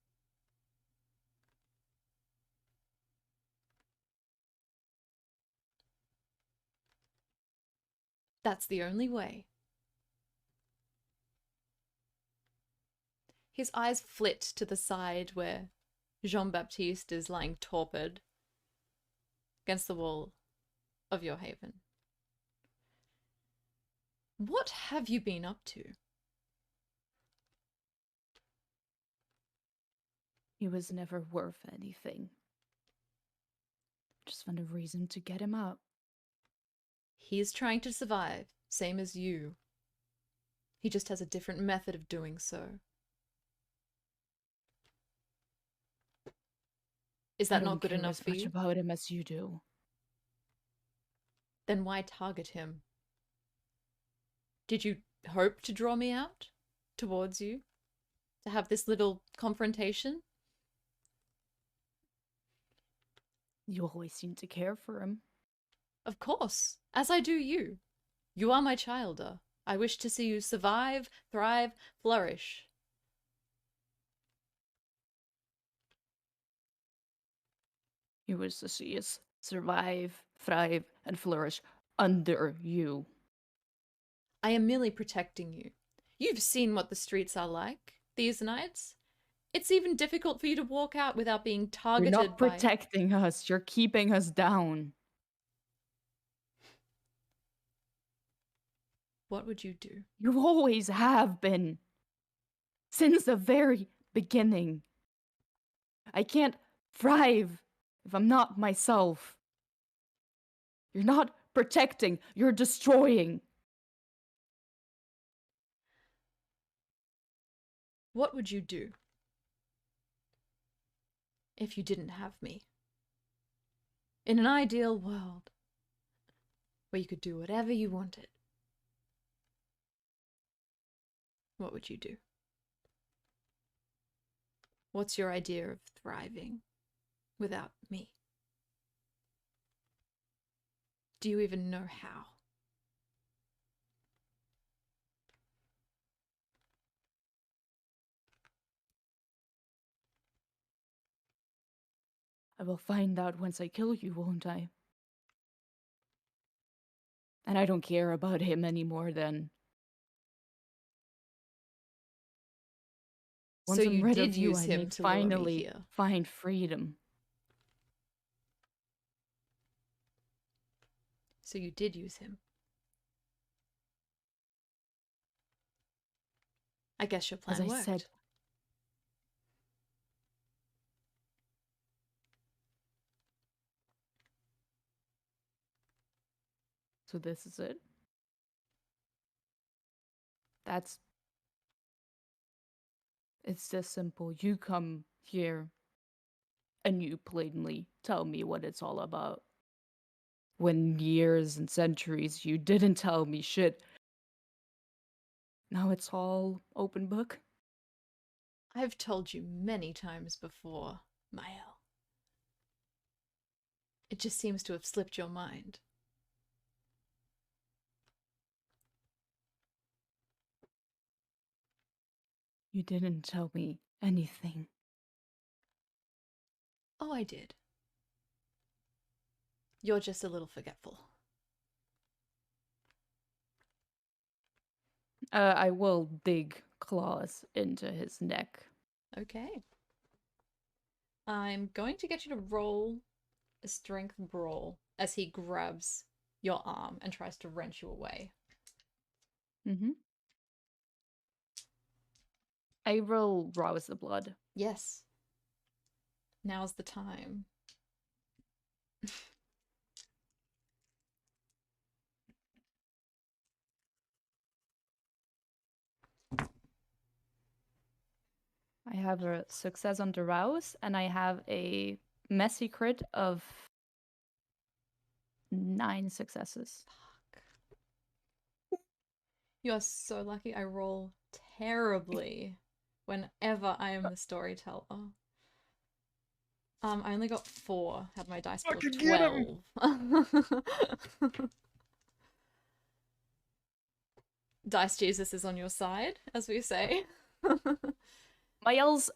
That's the only way. His eyes flit to the side where Jean-Baptiste is lying torpid against the wall of your haven. What have you been up to? He was never worth anything. Just found a reason to get him out. He's trying to survive, same as you. He just has a different method of doing so. Is that not good enough for you? I don't care as much about him as you do. Then why target him? Did you hope to draw me out towards you? To have this little confrontation? You always seem to care for him. Of course, as I do you. You are my childer. I wish to see you survive, thrive, flourish. You wish to see us survive, thrive, and flourish under you. I am merely protecting you. You've seen what the streets are like these nights. It's even difficult for you to walk out without being You're targeted not by... protecting us. You're keeping us down. What would you do? You always have been. Since the very beginning. I can't thrive if I'm not myself. You're not protecting, you're destroying. What would you do if you didn't have me? In an ideal world, where you could do whatever you wanted, what would you do? What's your idea of thriving without me? Do you even know how? I will find out once I kill you, won't I? And I don't care about him anymore then. Once So I'm you rid did of you, use I him may to lure me finally here. find freedom. So you did use him. I guess your plan As I worked. said, so this is it. It's this simple. You come here and you plainly tell me what it's all about. When years and centuries you didn't tell me shit. Now it's all open book. I've told you many times before, Mael. It just seems to have slipped your mind. You didn't tell me anything. Oh, I did. You're just a little forgetful. I will dig claws into his neck. Okay. I'm going to get you to roll a strength brawl as he grabs your arm and tries to wrench you away. Mm-hmm. I will rouse the blood. Yes. Now's the time. I have a success on the rouse, and I have a messy crit of 9 successes. Fuck. You are so lucky. I roll terribly whenever I am the storyteller. I only got 4. Had my dice pool Fucking of get 'em! 12. Dice Jesus is on your side, as we say. Mael's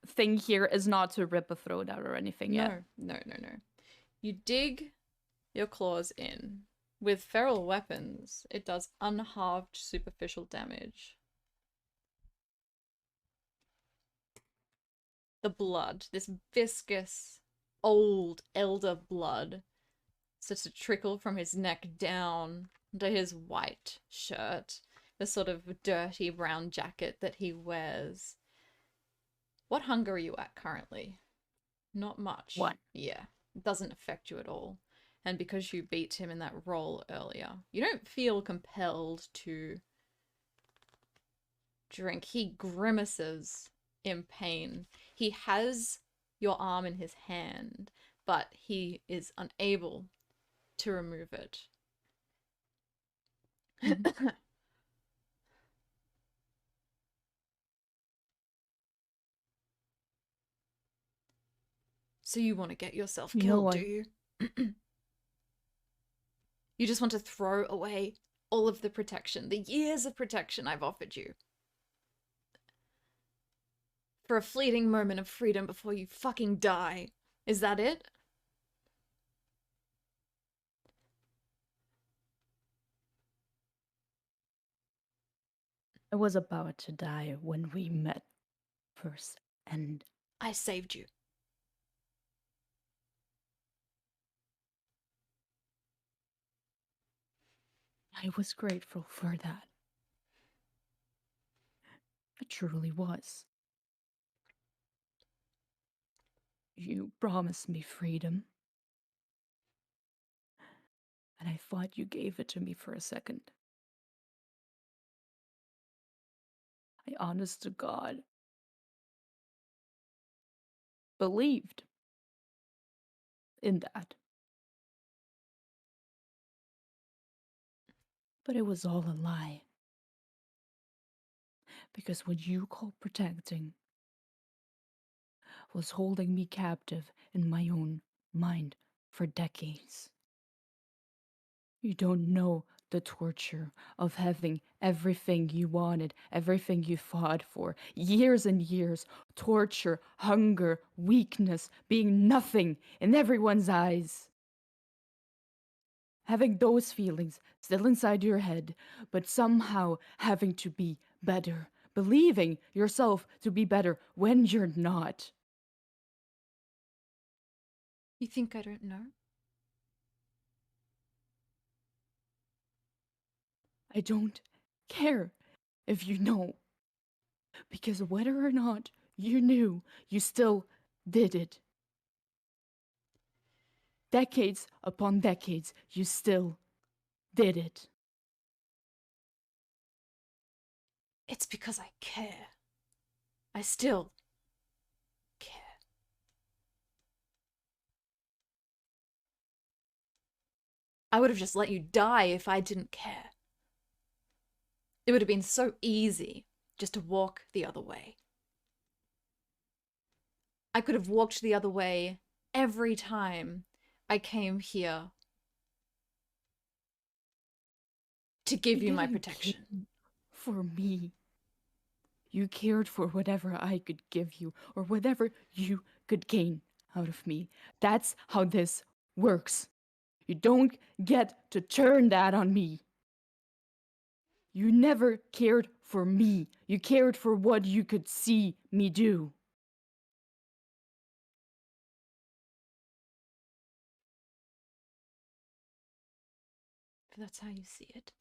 thing here is not to rip a throat out or anything yet. No. You dig your claws in. With feral weapons, it does unhalved superficial damage. The blood, this viscous, old elder blood, starts to trickle from his neck down to his white shirt, the sort of dirty brown jacket that he wears. What hunger are you at currently? Not much. 1. Yeah, it doesn't affect you at all. And because you beat him in that roll earlier, you don't feel compelled to drink. He grimaces in pain. He has your arm in his hand, but he is unable to remove it. So you want to get yourself You know killed, what? do you? You just want to throw away all of the protection, the years of protection I've offered you. For a fleeting moment of freedom before you fucking die. Is that it? I was about to die when we met first, and I saved you. I was grateful for that. I truly was. You promised me freedom, and I thought you gave it to me for a second. I honest to God believed in that. But it was all a lie. Because what you call protecting was holding me captive in my own mind for decades. You don't know the torture of having everything you wanted, everything you fought for, years and years, torture, hunger, weakness, being nothing in everyone's eyes. Having those feelings still inside your head, but somehow having to be better, believing yourself to be better when you're not. You think I don't know? I don't care if you know. Because whether or not you knew, you still did it. Decades upon decades, you still did it. It's because I care. I still care. I would have just let you die if I didn't care. It would have been so easy just to walk the other way. I could have walked the other way every time I came here to give you my didn't protection. care for me. You cared for whatever I could give you or whatever you could gain out of me. That's how this works. You don't get to turn that on me. You never cared for me. You cared for what you could see me do. If that's how you see it.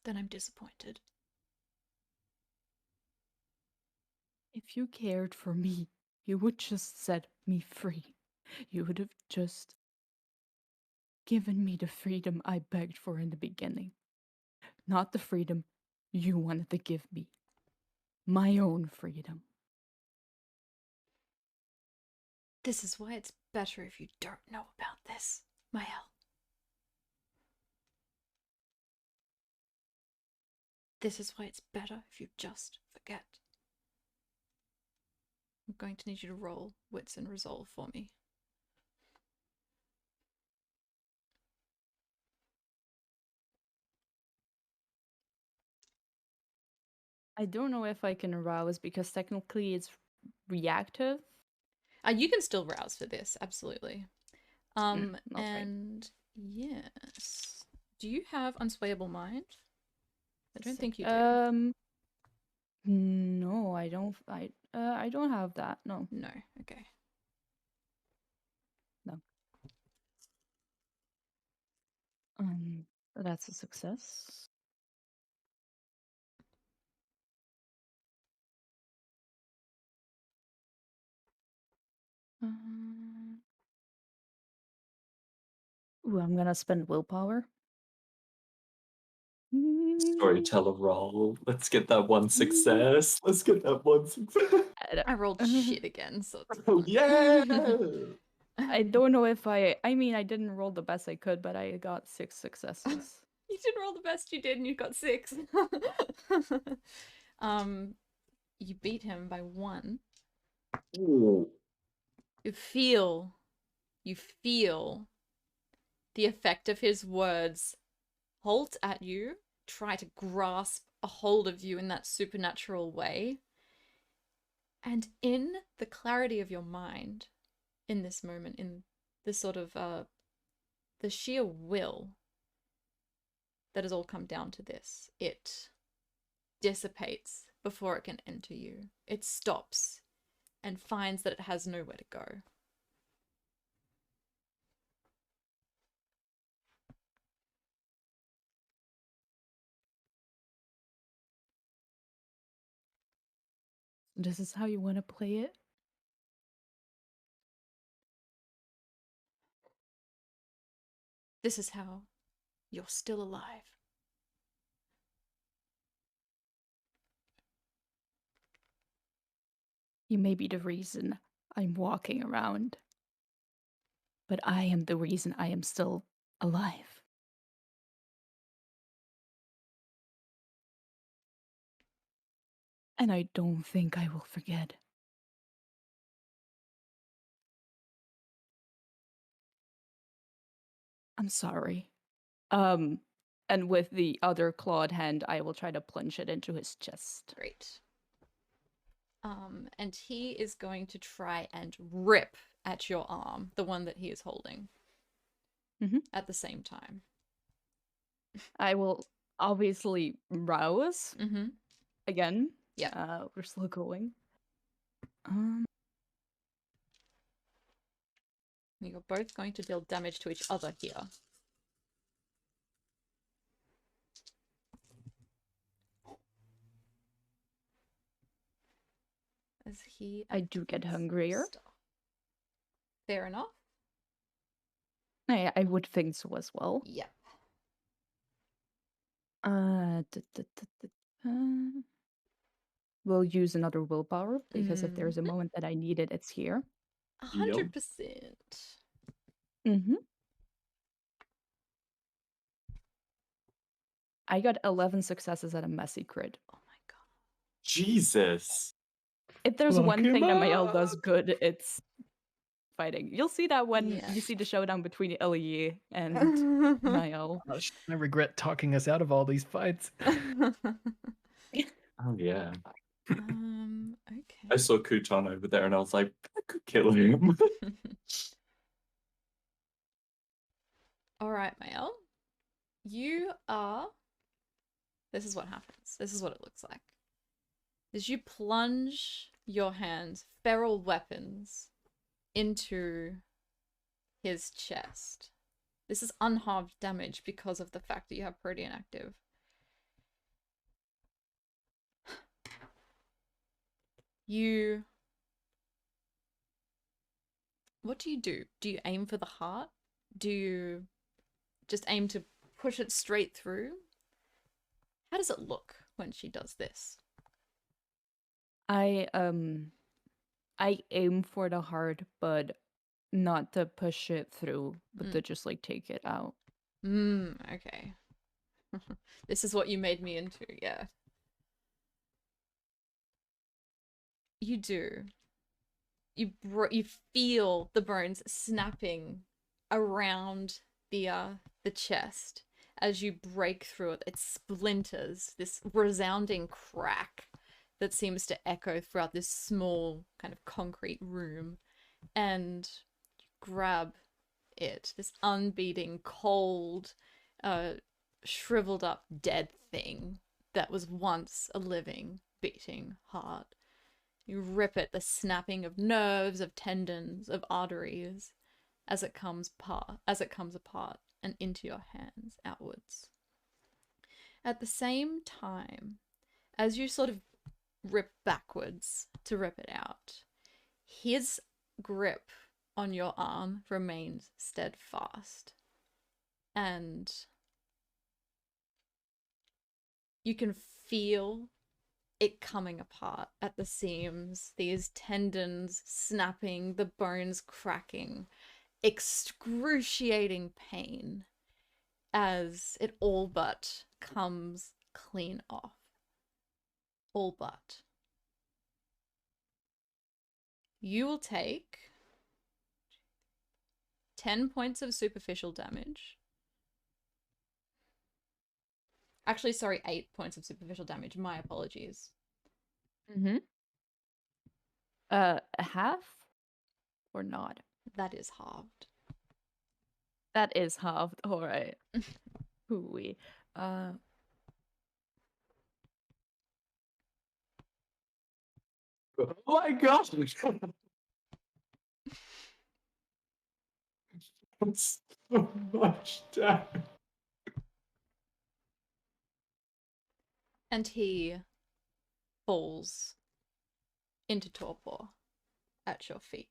Then I'm disappointed. If you cared for me, you would just set me free. You would have just given me the freedom I begged for in the beginning. Not the freedom you wanted to give me. My own freedom. This is why it's better if you don't know about this, Mael. This is why it's better if you just forget. I'm going to need you to roll wits and resolve for me. I don't know if I can arouse because technically it's reactive. You can still rouse for this, absolutely. Not right. And yes. Do you have unswayable mind? I don't think you do. No, I don't. I don't have that. No. No, okay. No. That's a success. Ooh, I'm gonna spend willpower. Storyteller roll. Let's get that one success. Let's get that one success. I rolled shit again, so it's Oh, yeah! I don't know if I mean, I didn't roll the best I could, but I got 6 successes. You did roll the best you did and you got 6. You beat him by 1. Ooh. You feel the effect of his words halt at you, try to grasp a hold of you in that supernatural way. And in the clarity of your mind, in this moment, in this sort of the sheer will that has all come down to this, it dissipates before it can enter you. It stops and finds that it has nowhere to go. This is how you want to play it? This is how you're still alive. You may be the reason I'm walking around, but I am the reason I am still alive. And I don't think I will forget. I'm sorry. And with the other clawed hand, I will try to plunge it into his chest. Great. And he is going to try and rip at your arm, the one that he is holding, at the same time. I will obviously rouse again. Yeah. We're still going. You're both going to deal damage to each other here. As he... I do get hungrier. Fair enough. I would think so as well. Yep. We'll use another willpower, because if there's a moment that I need it, it's here. 100%. I got 11 successes at a messy crit. Oh my god. Jesus. If there's one thing that my L does good, it's fighting. You'll see that when you see the showdown between Ellie and Niall. I regret talking us out of all these fights. Oh yeah. Okay. I saw Kuchan over there and I was like, I could kill him. All right, Mael. You are... This is what happens. This is what it looks like. As you plunge your hands, feral weapons, into his chest. This is unhalved damage because of the fact that you have Protean active. You... What do you do? Do you aim for the heart? Do you just aim to push it straight through? How does it look when she does this? I aim for the heart, but not to push it through, but to just like take it out. Okay. This is what you made me into, yeah. You do. You feel the bones snapping around the chest as you break through it. It splinters, this resounding crack that seems to echo throughout this small kind of concrete room, and you grab it, this unbeating, cold, shriveled up dead thing that was once a living, beating heart. You rip it, the snapping of nerves, of tendons, of arteries, as it comes apart and into your hands outwards. At the same time, as you sort of rip backwards to rip it out, his grip on your arm remains steadfast, and you can feel it coming apart at the seams, these tendons snapping, the bones cracking, excruciating pain as it all but comes clean off. All but. You will take 10 points of superficial damage. Actually, sorry, 8 points of superficial damage. My apologies. Mm-hmm. Half or not? That is halved. That is halved. All right. Hooey. Oh my gosh! That's so much damage. And he falls into torpor at your feet.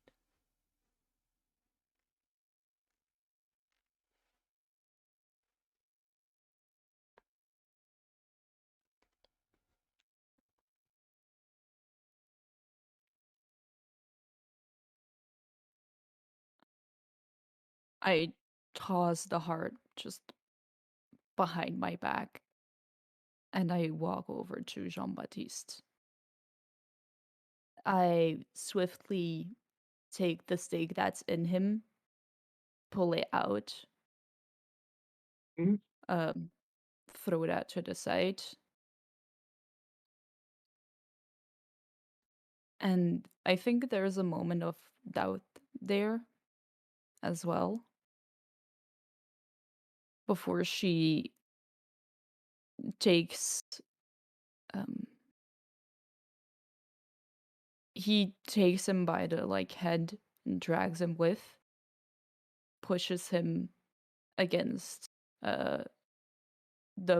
I toss the heart just behind my back and I walk over to Jean Baptiste. I swiftly take the stake that's in him, pull it out, Mhm. throw that to the side. And I think there's a moment of doubt there as well before she takes he takes him by the head and drags him pushes him against the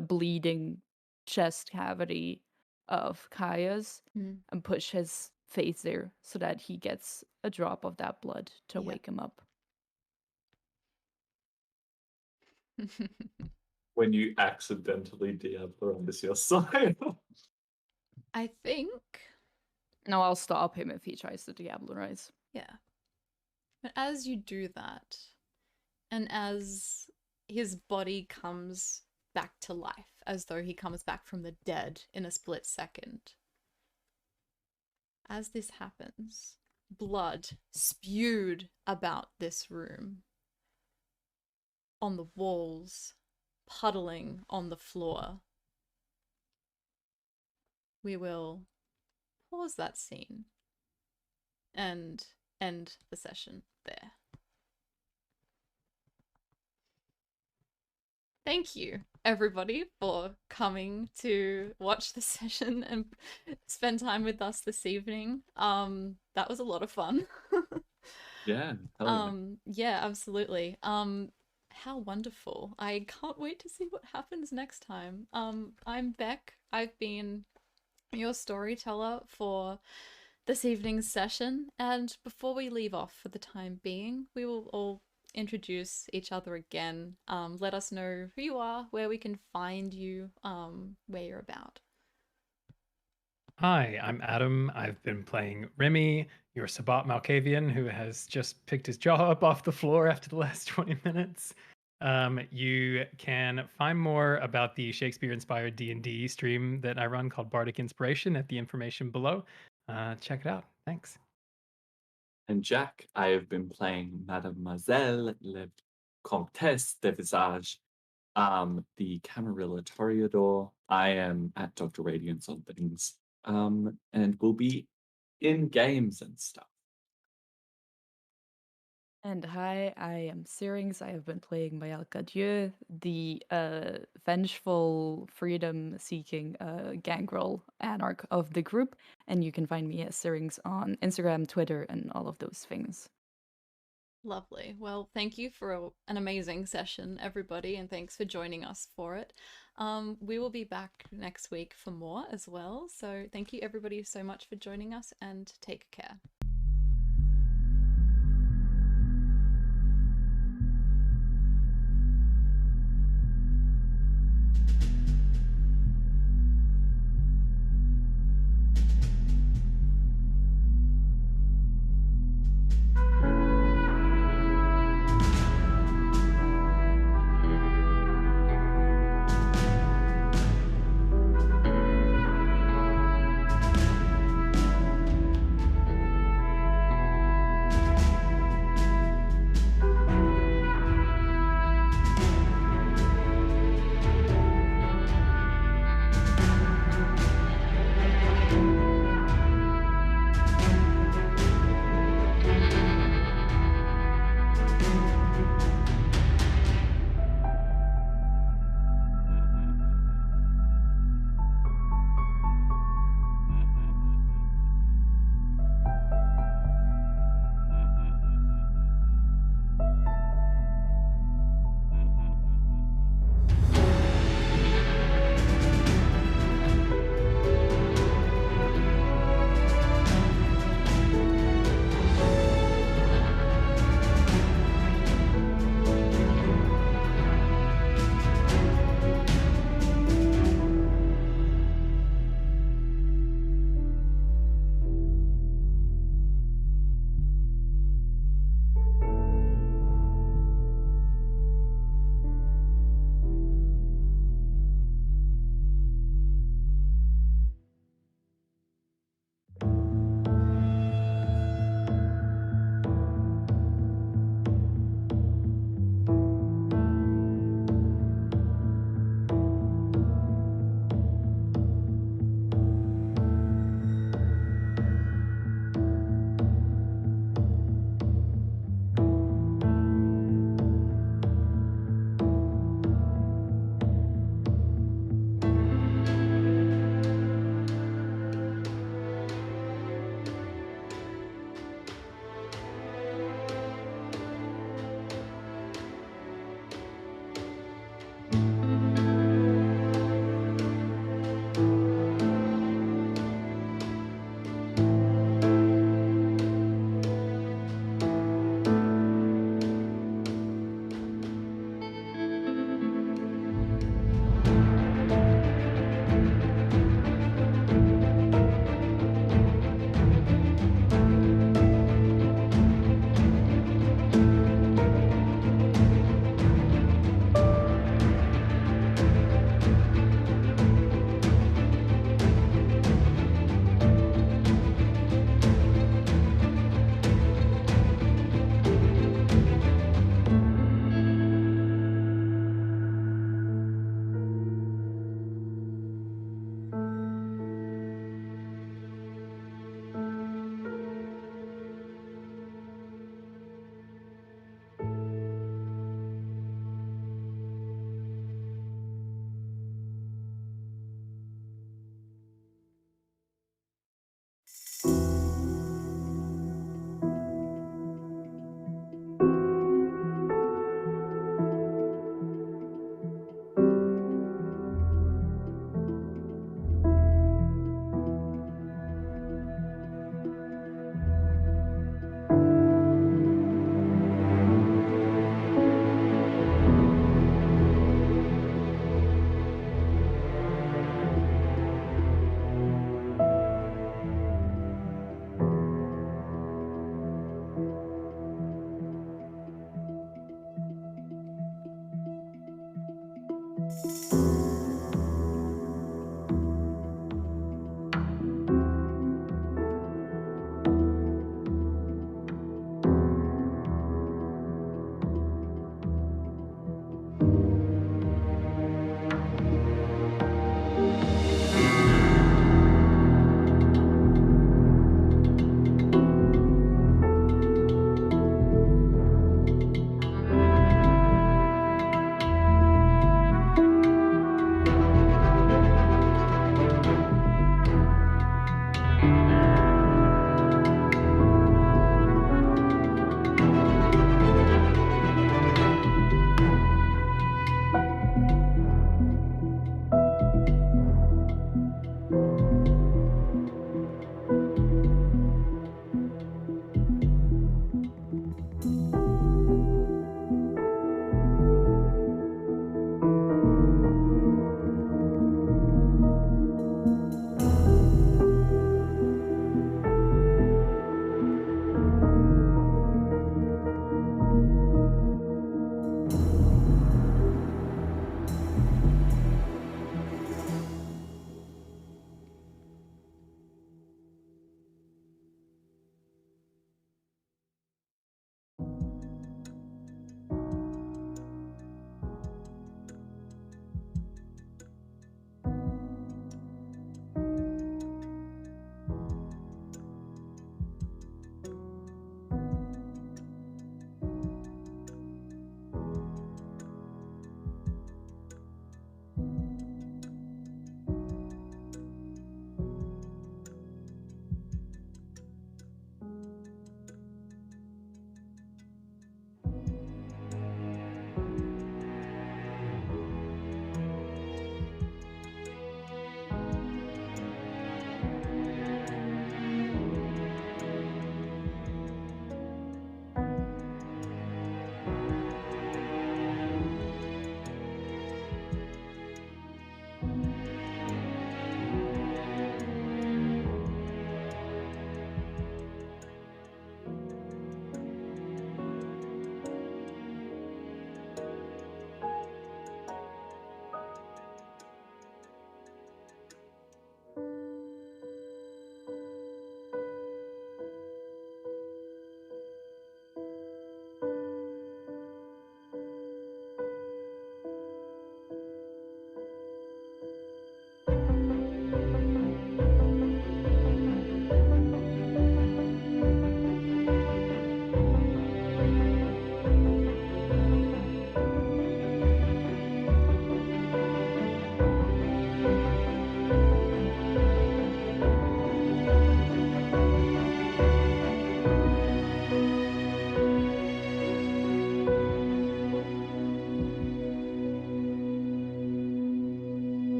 bleeding chest cavity of Kaya's and push his face there so that he gets a drop of that blood to wake him up. When you accidentally deatherize your side. I think. No, I'll stop him if he tries to diablerize. Yeah. But as you do that, and as his body comes back to life, as though he comes back from the dead in a split second, as this happens, blood spewed about this room, on the walls, puddling on the floor. We will pause that scene and end the session there. Thank you, everybody, for coming to watch the session and spend time with us this evening. That was a lot of fun. Yeah, hell Yeah, absolutely. How wonderful. I can't wait to see what happens next time. I'm Beck. I've been your storyteller for this evening's session, and before we leave off for the time being, we will all introduce each other again. Let us know who you are, where we can find you, where you're about. Hi, I'm Adam. I've been playing Remy, your Sabat Malkavian, who has just picked his jaw up off the floor after the last 20 minutes. You can find more about the Shakespeare-inspired D&D stream that I run called Bardic Inspiration at the information below. Check it out. Thanks. And Jack, I have been playing Mademoiselle Le Comtesse de Visage, the Camarilla Toreador. I am at Dr. Radiance on things, and will be in games and stuff. And hi, I am Syrinx. I have been playing Mayal Dieu, the vengeful, freedom-seeking gangrel anarch of the group. And you can find me at Syrinx on Instagram, Twitter, and all of those things. Lovely. Well, thank you for an amazing session, everybody, and thanks for joining us for it. We will be back next week for more as well. So thank you, everybody, so much for joining us, and take care.